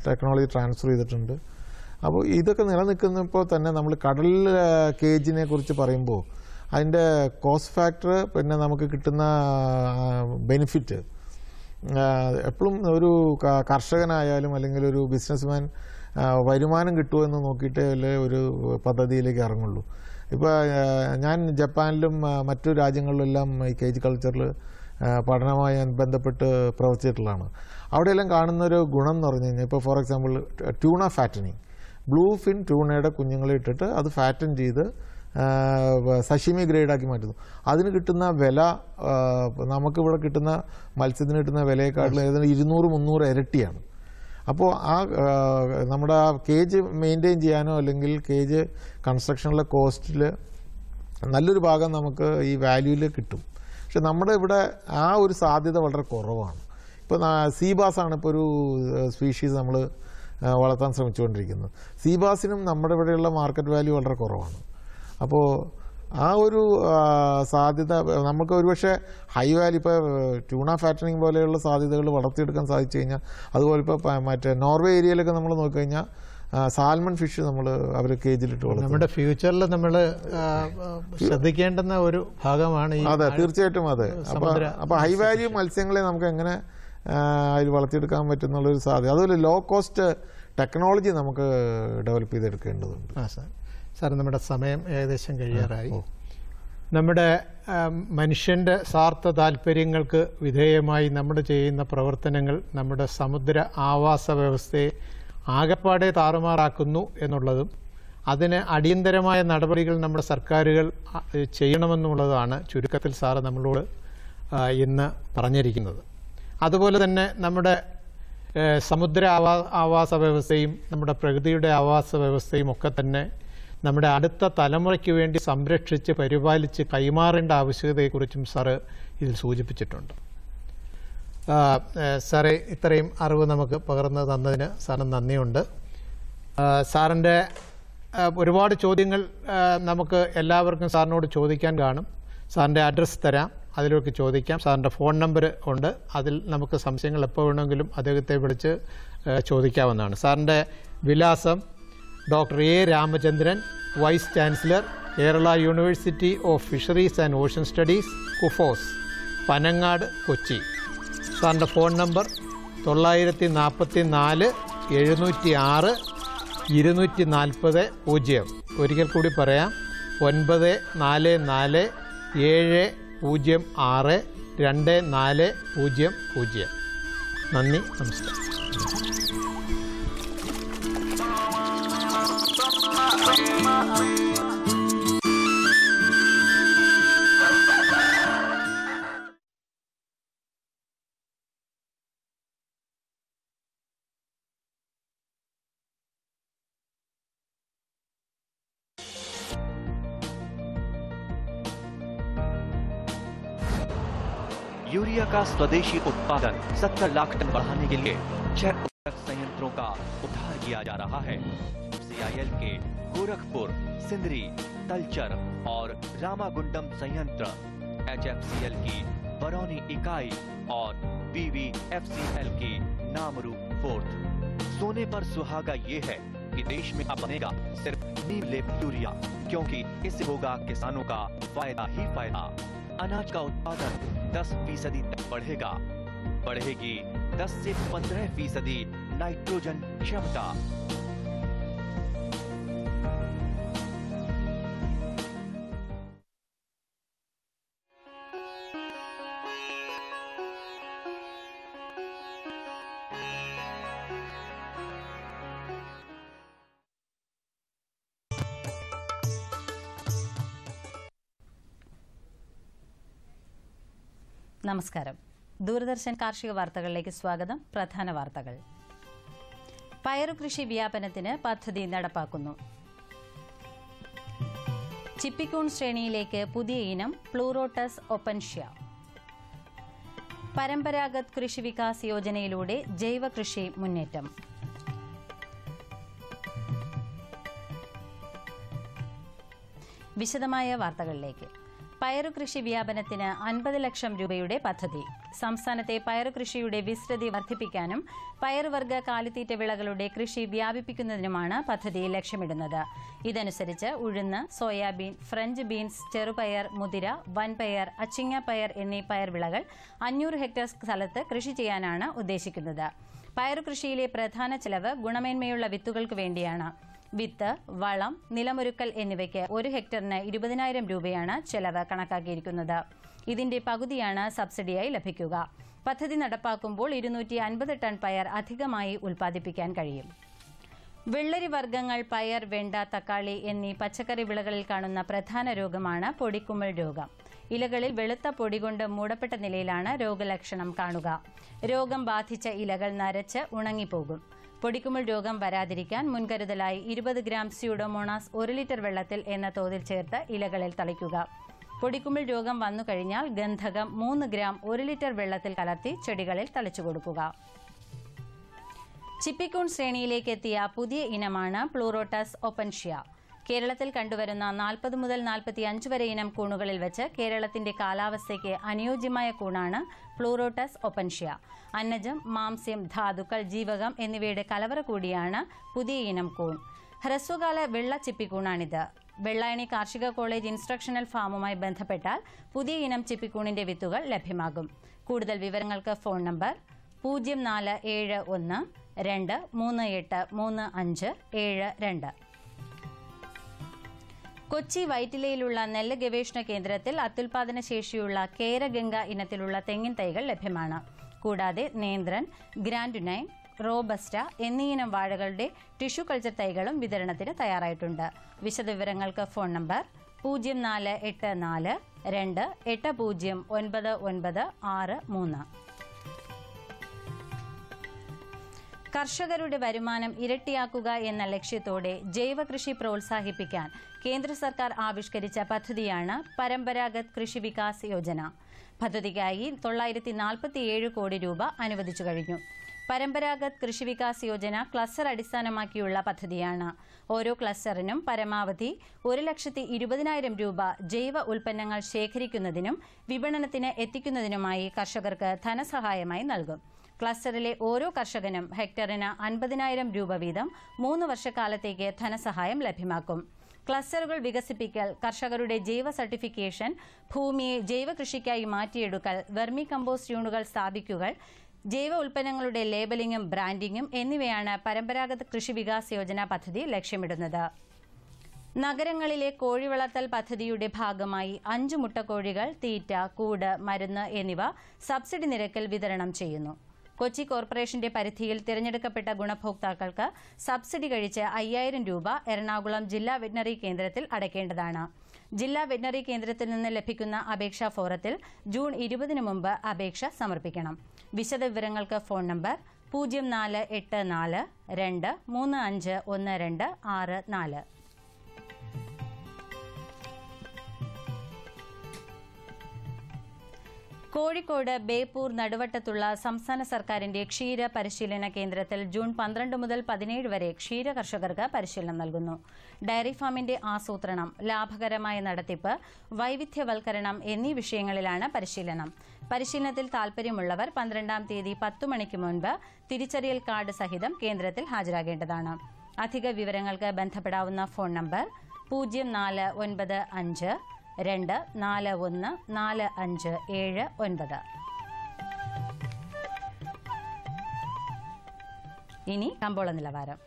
ടെക്നോളജി ട്രാൻസ്ഫർ ചെയ്തിട്ടുണ്ട്. അപ്പോൾ ഇതൊക്കെ നിലനിൽക്കുന്നപ്പോൾ തന്നെ നമ്മൾ കടൽ കേജിനെ കുറിച്ച് പറയുമ്പോൾ അതിൻ്റെ കോസ്റ്റ് ഫാക്ടർ, പിന്നെ നമുക്ക് കിട്ടുന്ന ബെനിഫിറ്റ്, എപ്പോഴും ഒരു കർഷകനായാലും അല്ലെങ്കിൽ ഒരു ബിസിനസ്മാൻ വരുമാനം കിട്ടുമെന്ന് നോക്കിയിട്ടേ ഒരു പദ്ധതിയിലേക്ക് ഇറങ്ങുള്ളൂ. ഇപ്പോൾ ഞാൻ ജപ്പാനിലും മറ്റു രാജ്യങ്ങളിലെല്ലാം ഈ കേജ് കൾച്ചറിൽ പഠനവുമായി ബന്ധപ്പെട്ട് പ്രവർത്തിച്ചിട്ടുള്ളതാണ്. അവിടെയെല്ലാം കാണുന്നൊരു ഗുണം എന്ന് പറഞ്ഞു കഴിഞ്ഞാൽ, ഇപ്പോൾ for example tuna fattening, blue fin ട്യൂണയുടെ കുഞ്ഞുങ്ങളെ ഇട്ടിട്ട് അത് ഫാറ്റൻ ചെയ്ത് സഷിമി ഗ്രേഡാക്കി മാറ്റുന്നു. അതിന് കിട്ടുന്ന വില നമുക്കിവിടെ കിട്ടുന്ന മത്സ്യത്തിന് കിട്ടുന്ന വിലയെക്കാട്ടിലും ഏതാണ്ട് 200-300 ഇരട്ടിയാണ്. അപ്പോൾ നമ്മുടെ ആ കേജ് മെയിൻറ്റെയിൻ ചെയ്യാനോ അല്ലെങ്കിൽ കേജ് കൺസ്ട്രക്ഷനിലെ കോസ്റ്റിൽ നല്ലൊരു ഭാഗം നമുക്ക് ഈ വാല്യൂവിൽ കിട്ടും. പക്ഷെ നമ്മുടെ ഇവിടെ ആ ഒരു സാധ്യത വളരെ കുറവാണ്. ഇപ്പോൾ സീബാസാണ് ഇപ്പോൾ ഒരു സ്പീഷീസ് നമ്മൾ വളർത്താൻ ശ്രമിച്ചുകൊണ്ടിരിക്കുന്നത്. സീബാസിനും നമ്മുടെ ഇവിടെയുള്ള മാർക്കറ്റ് വാല്യൂ വളരെ കുറവാണ്. അപ്പോൾ ആ ഒരു സാധ്യത നമുക്ക് ഒരുപക്ഷെ ഹൈ വാല്യൂ, ഇപ്പോൾ ട്യൂണ ഫാറ്റനിങ് പോലെയുള്ള സാധ്യതകൾ വളർത്തിയെടുക്കാൻ സാധിച്ചു കഴിഞ്ഞാൽ, അതുപോലെ ഇപ്പോൾ മറ്റേ നോർവേ ഏരിയയിലൊക്കെ നമ്മൾ നോക്കിക്കഴിഞ്ഞാൽ സാൽമൺ ഫിഷ് നമ്മൾ അവർ കേജിലിട്ട് വളർത്തും. നമ്മുടെ ഫ്യൂച്ചറിൽ നമ്മൾ ശ്രദ്ധിക്കേണ്ടുന്ന ഒരു ഭാഗമാണ്. അതെ, തീർച്ചയായിട്ടും അതെ. അപ്പോൾ ഹൈ വാല്യൂ മത്സ്യങ്ങളെ നമുക്ക് എങ്ങനെ അതിൽ വളർത്തിയെടുക്കാൻ പറ്റുന്നുള്ളൊരു സാധ്യത, അതുപോലെ ലോ കോസ്റ്റ് ടെക്നോളജി നമുക്ക് ഡെവലപ്പ് ചെയ്തെടുക്കേണ്ടതുണ്ട്. സാർ, നമ്മുടെ സമയം ഏകദേശം കഴിയാറായി. നമ്മുടെ മനുഷ്യൻ്റെ സ്വാർത്ഥ താല്പര്യങ്ങൾക്ക് വിധേയമായി നമ്മൾ ചെയ്യുന്ന പ്രവർത്തനങ്ങൾ നമ്മുടെ സമുദ്ര ആവാസ വ്യവസ്ഥയെ ആകെപ്പാടെ താറുമാറാക്കുന്നു എന്നുള്ളതും അതിന് അടിയന്തരമായ നടപടികൾ നമ്മുടെ സർക്കാരുകൾ ചെയ്യണമെന്നുള്ളതാണ് ചുരുക്കത്തിൽ സാറ് നമ്മളോട് ഇന്ന് പറഞ്ഞിരിക്കുന്നത്. അതുപോലെ തന്നെ നമ്മുടെ സമുദ്ര ആവാസ വ്യവസ്ഥയും നമ്മുടെ പ്രകൃതിയുടെ ആവാസ വ്യവസ്ഥയും ഒക്കെ തന്നെ നമ്മുടെ അടുത്ത തലമുറയ്ക്ക് വേണ്ടി സംരക്ഷിച്ച് പരിപാലിച്ച് കൈമാറേണ്ട ആവശ്യകതയെക്കുറിച്ചും സാറ് ഇതിൽ സൂചിപ്പിച്ചിട്ടുണ്ട്. സാറേ, ഇത്രയും അറിവ് നമുക്ക് പകർന്നു തന്നതിന് സാറിന് നന്ദിയുണ്ട്. സാറിൻ്റെ ഒരുപാട് ചോദ്യങ്ങൾ നമുക്ക് എല്ലാവർക്കും സാറിനോട് ചോദിക്കാൻ കാണും. സാറിൻ്റെ അഡ്രസ്സ് തരാം, അതിലേക്ക് ചോദിക്കാം. സാറിൻ്റെ ഫോൺ നമ്പർ ഉണ്ട്, അതിൽ നമുക്ക് സംശയങ്ങൾ എപ്പോൾ വേണമെങ്കിലും അദ്ദേഹത്തെ വിളിച്ച് ചോദിക്കാവുന്നതാണ്. സാറിൻ്റെ വിലാസം: doctor A Ramachandran, vice chancellor, Kerala university of fisheries and ocean studies, KUFOS, Panangad, Kochi. സാറിൻ്റെ ഫോൺ നമ്പർ 944 706 240 0. ഒരിക്കൽ കൂടി പറയാം: 944 706 240 0. നന്ദി, നമസ്കാരം. यूरिया का स्वदेशी उत्पादन 70 लाख टन बढ़ाने के लिए 6 संयंत्रों का उद्धार किया जा रहा है। CIL के गोरखपुर, सिंदरी, तलचर और रामागुंडम संयंत्र, HFCL की बरौनी इकाई और BVFCL की नामरू फोर्थ। सोने पर सुहागा ये है कि देश में अब बनेगा सिर्फ नीम लेप यूरिया, क्योंकि इससे होगा किसानों का फायदा ही फायदा। अनाज का उत्पादन 10% तक बढ़ेगा, बढ़ेगी 10 से 15% नाइट्रोजन क्षमता। നമസ്കാരം. ദൂരദർശൻ കാർഷിക വാർത്തകളിലേക്ക് സ്വാഗതം. പ്രധാന വാർത്തകൾ. പയറുകൃഷി വ്യാപനത്തിന് പദ്ധതി നടപ്പാക്കുന്നു. ചിപ്പിക്കൂൺ ശ്രേണിയിലേക്ക് പുതിയ ഇനം പ്ലൂറോട്ടസ് ഒപ്പൻഷ്യ. പരമ്പരാഗത് കൃഷി വികാസ് യോജനയിലൂടെ ജൈവ കൃഷി മുന്നേറ്റം. വിശദമായ വാർത്തകളിലേക്ക്. പയറുകൃഷി വ്യാപനത്തിന് 50 ലക്ഷം രൂപയുടെ പദ്ധതി. സംസ്ഥാനത്തെ പയറുകൃഷിയുടെ വിസ്തൃതി വർദ്ധിപ്പിക്കാനും പയറുവർഗ്ഗ കാലിത്തീറ്റ വിളകളുടെ കൃഷി വ്യാപിപ്പിക്കുന്നതിനുമാണ് പദ്ധതി ലക്ഷ്യമിടുന്നത്. ഇതനുസരിച്ച് ഉഴുന്ന്, സോയാബീൻ, ഫ്രഞ്ച് ബീൻസ്, ചെറുപയർ, മുതിര, വൻപയർ, അച്ചിങ്ങപ്പയർ എന്നീ പയർവിളകൾ 500 ഹെക്ടർ സ്ഥലത്ത് കൃഷി ചെയ്യാനാണ് ഉദ്ദേശിക്കുന്നത്. പയറുകൃഷിയിലെ പ്രധാന ചെലവ് ഗുണമേന്മയുള്ള വിത്തുകൾക്ക് വേണ്ടിയാണ്. വിത്ത്, വളം, നിലമൊരുക്കൽ എന്നിവയ്ക്ക് 1 ഹെക്ടറിന് 20,000 രൂപയാണ് ചെലവ് കണക്കാക്കിയിരിക്കുന്നത്. ഇതിന്റെ പകുതിയാണ് സബ്സിഡിയായി ലഭിക്കുക. പദ്ധതി നടപ്പാക്കുമ്പോൾ 250 ടൺ പയർ അധികമായി ഉൽപ്പാദിപ്പിക്കാൻ കഴിയും. വെള്ളരി വർഗ്ഗങ്ങൾ, പയർ, വെണ്ട, തക്കാളി എന്നീ പച്ചക്കറി വിളകളിൽ കാണുന്ന പ്രധാന രോഗമാണ് പൊടിക്കുമിൾ രോഗം. ഇലകളിൽ വെളുത്ത പൊടി കൊണ്ട് മൂടപ്പെട്ട നിലയിലാണ് രോഗലക്ഷണം കാണുക. രോഗം ബാധിച്ച ഇലകൾ നരച്ച് ഉണങ്ങിപ്പോകും. പൊടിക്കുമിൾ രോഗം വരാതിരിക്കാൻ മുൻകരുതലായി 20 ഗ്രാം സ്യൂഡോമോണാസ് 1 ലിറ്റർ വെള്ളത്തിൽ എന്ന തോതിൽ ചേർത്ത് ഇലകളിൽ തളിക്കുക. പൊടിക്കുമിൾ രോഗം വന്നുകഴിഞ്ഞാൽ ഗന്ധകം 3 ഗ്രാം 1 ലിറ്റർ വെള്ളത്തിൽ കലർത്തി ചെടികളിൽ തളിച്ചു കൊടുക്കുക. ചിപ്പിക്കൂൺ ശ്രേണിയിലേക്ക് എത്തിയ പുതിയ ഇനമാണ് പ്ലൂറോട്ടസ് ഒപ്പൻഷ്യ. കേരളത്തിൽ കണ്ടുവരുന്ന 40 മുതൽ 45 വരെ ഇനം കൂണുകളിൽ വെച്ച് കേരളത്തിന്റെ കാലാവസ്ഥയ്ക്ക് അനുയോജ്യമായ കൂണാണ് പ്ലൂറോട്ടസ് ഒപ്പൻഷ്യ. അന്നജം, മാംസ്യം, ധാതുക്കൾ, ജീവകം എന്നിവയുടെ കലവറ കൂടിയാണ് പുതിയ ഇനം കൂൺ. ഹ്രസ്വകാല വെള്ള ചിപ്പിക്കൂണാണിത്. വെള്ളായണി കാർഷിക കോളേജ് ഇൻസ്ട്രക്ഷണൽ ഫാമുമായി ബന്ധപ്പെട്ടാൽ പുതിയ ഇനം ചിപ്പിക്കൂണിന്റെ വിത്തുകൾ ലഭ്യമാകും. കൂടുതൽ വിവരങ്ങൾക്ക് ഫോൺ നമ്പർ 0471 2383572. കൊച്ചി വൈറ്റിലയിലുള്ള നെല്ല് ഗവേഷണ കേന്ദ്രത്തിൽ അത്യുൽപാദന ശേഷിയുള്ള കേരഗംഗ ഇനത്തിലുള്ള തെങ്ങിൻ തൈകൾ ലഭ്യമാണ്. കൂടാതെ നേന്ത്രൻ, ഗ്രാൻഡുനൈൻ, റോബസ്റ്റ എന്നീയിനം വാഴകളുടെ ടിഷ്യൂ കൾച്ചർ തൈകളും വിതരണത്തിന് തയ്യാറായിട്ടുണ്ട്. വിശദവിവരങ്ങൾക്ക് ഫോൺ നമ്പർ 0484 2809963. കർഷകരുടെ വരുമാനം ഇരട്ടിയാക്കുക എന്ന ലക്ഷ്യത്തോടെ ജൈവ കൃഷി പ്രോത്സാഹിപ്പിക്കാൻ കേന്ദ്ര സർക്കാർ ആവിഷ്കരിച്ച പദ്ധതിയാണ് പരമ്പരാഗത് കൃഷി വികാസ് യോജന. പദ്ധതിക്കായി 947 കോടി രൂപ അനുവദിച്ചു കഴിഞ്ഞു. പരമ്പരാഗത് കൃഷി വികാസ് യോജന ക്ലസ്റ്റർ അടിസ്ഥാനമാക്കിയുള്ള പദ്ധതിയാണ്. ഓരോ ക്ലസ്റ്ററിനും പരമാവധി 1,20,000 രൂപ ജൈവ ഉൽപ്പന്നങ്ങൾ ശേഖരിക്കുന്നതിനും വിപണനത്തിന് എത്തിക്കുന്നതിനുമായി കർഷകർക്ക് ധനസഹായമായി നൽകും. ക്ലസ്റ്ററിലെ ഓരോ കർഷകനും ഹെക്ടറിന് 50,000 രൂപ വീതം 3 വർഷക്കാലത്തേക്ക് ധനസഹായം ലഭ്യമാക്കും. ക്ലസ്റ്ററുകൾ വികസിപ്പിക്കൽ, കർഷകരുടെ ജൈവ സർട്ടിഫിക്കേഷൻ, ഭൂമിയെ ജൈവ കൃഷിക്കായി മാറ്റിയെടുക്കൽ, വെർമി കമ്പോസ്റ്റ് യൂണുകൾ സ്ഥാപിക്കുക, ജൈവ ഉൽപ്പന്നങ്ങളുടെ ലേബലിംഗും ബ്രാൻഡിംഗും എന്നിവയാണ് പരമ്പരാഗത കൃഷി വികാസ് യോജന പദ്ധതി ലക്ഷ്യമിടുന്നത്. നഗരങ്ങളിലെ കോഴി വളർത്തൽ പദ്ധതിയുടെ ഭാഗമായി 5 മുട്ടക്കോഴികൾ, തീറ്റ, കൂട്, മരുന്ന് എന്നിവ സബ്സിഡി നിരക്കിൽ വിതരണം ചെയ്യുന്നു. കൊച്ചി കോർപ്പറേഷന്റെ പരിധിയിൽ തിരഞ്ഞെടുക്കപ്പെട്ട ഗുണഭോക്താക്കൾക്ക് സബ്സിഡി കഴിച്ച് 5,000 രൂപ എറണാകുളം ജില്ലാ വെറ്റിനറി കേന്ദ്രത്തിൽ അടയ്ക്കേണ്ടതാണ്. ജില്ലാ വെറ്റിനറി കേന്ദ്രത്തിൽ നിന്ന് ലഭിക്കുന്ന അപേക്ഷാ ഫോറത്തിൽ ജൂൺ 20 മുമ്പ് അപേക്ഷ സമർപ്പിക്കണം. വിശദവിവരങ്ങൾക്ക് ഫോൺ നമ്പർ 0484 2351264. കോഴിക്കോട് ബേപ്പൂർ നടുവട്ടത്തുള്ള സംസ്ഥാന സർക്കാരിന്റെ ക്ഷീര പരിശീലന കേന്ദ്രത്തിൽ ജൂൺ 12 മുതൽ 17 വരെ ക്ഷീര കർഷകർക്ക് പരിശീലനം നൽകുന്നു. ഡയറി ഫാമിന്റെ ആസൂത്രണം, ലാഭകരമായ നടത്തിപ്പ്, വൈവിധ്യവൽക്കരണം എന്നീ വിഷയങ്ങളിലാണ് പരിശീലനം. പരിശീലനത്തിൽ താൽപര്യമുള്ളവർ 12-ാം തീയതി 10 മണിക്ക് മുൻപ് തിരിച്ചറിയൽ കാർഡ് സഹിതം കേന്ദ്രത്തിൽ ഹാജരാകേണ്ടതാണ്. അധിക വിവരങ്ങൾക്ക് ബന്ധപ്പെടാവുന്ന ഫോൺ നമ്പർ 0495 2414579. ഇനി കമ്പോള നിലവാരം.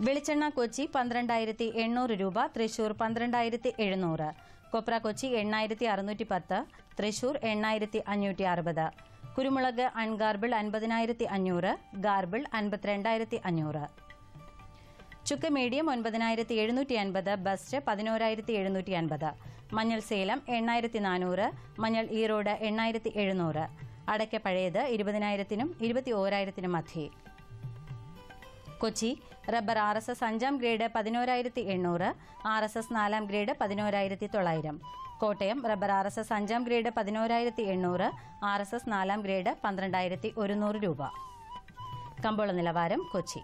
വെളിച്ചെണ്ണ കൊച്ചി 12,800 രൂപ, തൃശൂർ 12,700. കൊപ്ര കൊച്ചി 8,610, തൃശൂർ 8,560. കുരുമുളക് അൺഗാർബിൾ 50,500, ഗാർബിൾ 52,500. ചുക്ക് മീഡിയം 9,750, ബസ്റ്റ് 11,750. മഞ്ഞൾ സേലം 8,400, മഞ്ഞൾ ഈറോഡ് 8,700. അടയ്ക്ക പഴയത് 20,000-നും 21,000-നും മധ്യേ. Kochi rubber RSS 5ാം grade 11,800, RSS 4ാം grade 11,900. Kottayam rubber RSS 5ാം grade 11,800, RSS 4ാം grade 12,100 രൂപ. കമ്പോള നിലവാരം കൊച്ചി.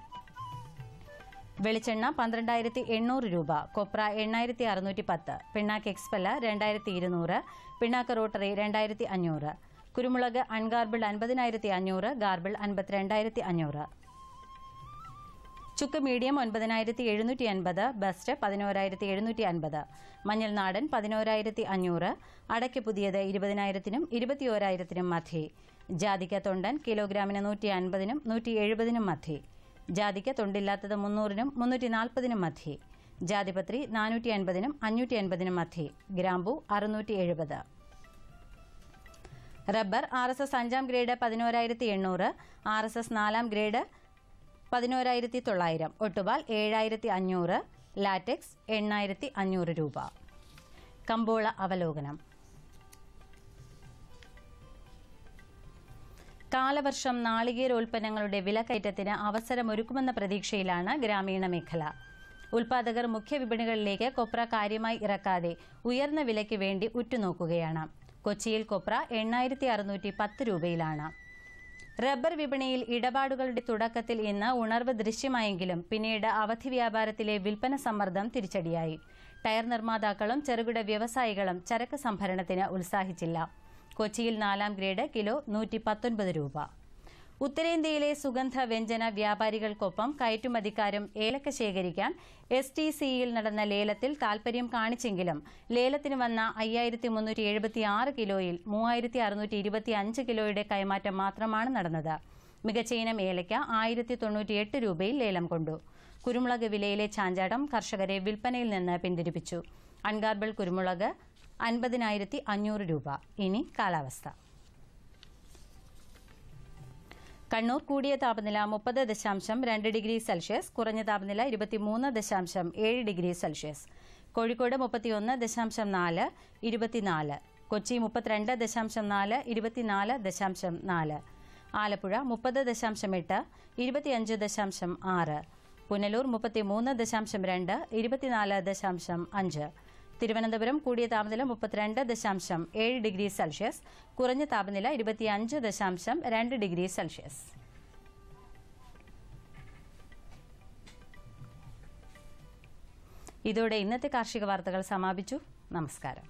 വെളിച്ചെണ്ണ 12,800 രൂപ, കൊപ്ര 8,610, പിണ്ണാക്ക് എക്സ്പെല്ല 2,200, പിണ്ണാക്ക് റോട്ടറി 2,500. കുരുമുളക് അൺഗാർബിൾ 50,500, ഗാർബിൾ 52,500. ചുക്ക് മീഡിയം 9,750, ബസ്റ്റ് 11,750. മഞ്ഞൾ നാടൻ 11,500, അടയ്ക്ക് പുതിയത് 20,000-നും 21,000-നും മധ്യേ. ജാതിക്ക തൊണ്ടൻ കിലോഗ്രാമിന് 150-നും 170-നും മധ്യേ. ജാതിക്ക തൊണ്ടില്ലാത്തത് 300-നും 340-നും മധ്യേ. ജാതിപത്രി 450-നും 550-നും മധ്യേ. ഗ്രാമ്പു 670. Rubber RSS 5ാം grade 11,800, RSS 4ാം grade 11,900, ഒട്ടുപാൽ 7,500, latex 8,500 രൂപ. കമ്പോള അവലോകനം. കാലവർഷം നാളികേരോൽപ്പന്നങ്ങളുടെ വിലക്കയറ്റത്തിന് അവസരമൊരുക്കുമെന്ന പ്രതീക്ഷയിലാണ് ഗ്രാമീണ മേഖല. ഉൽപാദകർ മുഖ്യ വിപണികളിലേക്ക് കൊപ്ര കാര്യമായി ഇറക്കാതെ ഉയർന്ന വിലയ്ക്ക് വേണ്ടി ഉറ്റുനോക്കുകയാണ്. കൊച്ചിയിൽ കൊപ്ര 8,610 രൂപയിലാണ്. റബ്ബർ വിപണിയിൽ ഇടപാടുകളുടെ തുടക്കത്തിൽ ഇന്ന് ഉണർവ് ദൃശ്യമായെങ്കിലും പിന്നീട് അവധി വ്യാപാരത്തിലെ വിൽപ്പന സമ്മർദ്ദം തിരിച്ചടിയായി. ടയർ നിർമ്മാതാക്കളും ചെറുകിട വ്യവസായികളും ചരക്ക് സംഭരണത്തിന് ഉത്സാഹിച്ചില്ല. കൊച്ചിയിൽ 4ാം ഗ്രേഡ് കിലോ 119 രൂപ. ഉത്തരേന്ത്യയിലെ സുഗന്ധ വ്യഞ്ജന വ്യാപാരികൾക്കൊപ്പം കയറ്റുമതിക്കാരും ഏലക്ക ശേഖരിക്കാൻ STCയിൽ നടന്ന ലേലത്തിൽ താൽപര്യം കാണിച്ചെങ്കിലും ലേലത്തിന് വന്ന 5,376 കിലോയിൽ 3,625 കിലോയുടെ കൈമാറ്റം മാത്രമാണ് നടന്നത്. മികച്ച ഇനം ഏലക്ക 1,098 രൂപയിൽ ലേലം കൊണ്ടു. കുരുമുളക് വിലയിലെ ചാഞ്ചാട്ടം കർഷകരെ വിൽപ്പനയിൽ നിന്ന് പിന്തിരിപ്പിച്ചു. അൺഗാർബിൾ കുരുമുളക് 50,500 രൂപ. ഇനി കാലാവസ്ഥ. കണ്ണൂർ കൂടിയ താപനില 30.2 ഡിഗ്രി സെൽഷ്യസ്, കുറഞ്ഞ താപനില 23.7 ഡിഗ്രി സെൽഷ്യസ്. കോഴിക്കോട് 31.4, 24. കൊച്ചി 32.4, 24.4. ആലപ്പുഴ 30.8, 25.6. പുനലൂർ 33.2, 24.5. തിരുവനന്തപുരം കൂടിയ താപനില 32.7 ഡിഗ്രി സെൽഷ്യസ്, കുറഞ്ഞ താപനില 25.2 ഡിഗ്രി സെൽഷ്യസ്. ഇതോടെ ഇന്നത്തെ കാർഷിക വാർത്തകൾ സമാപിച്ചു. നമസ്കാരം.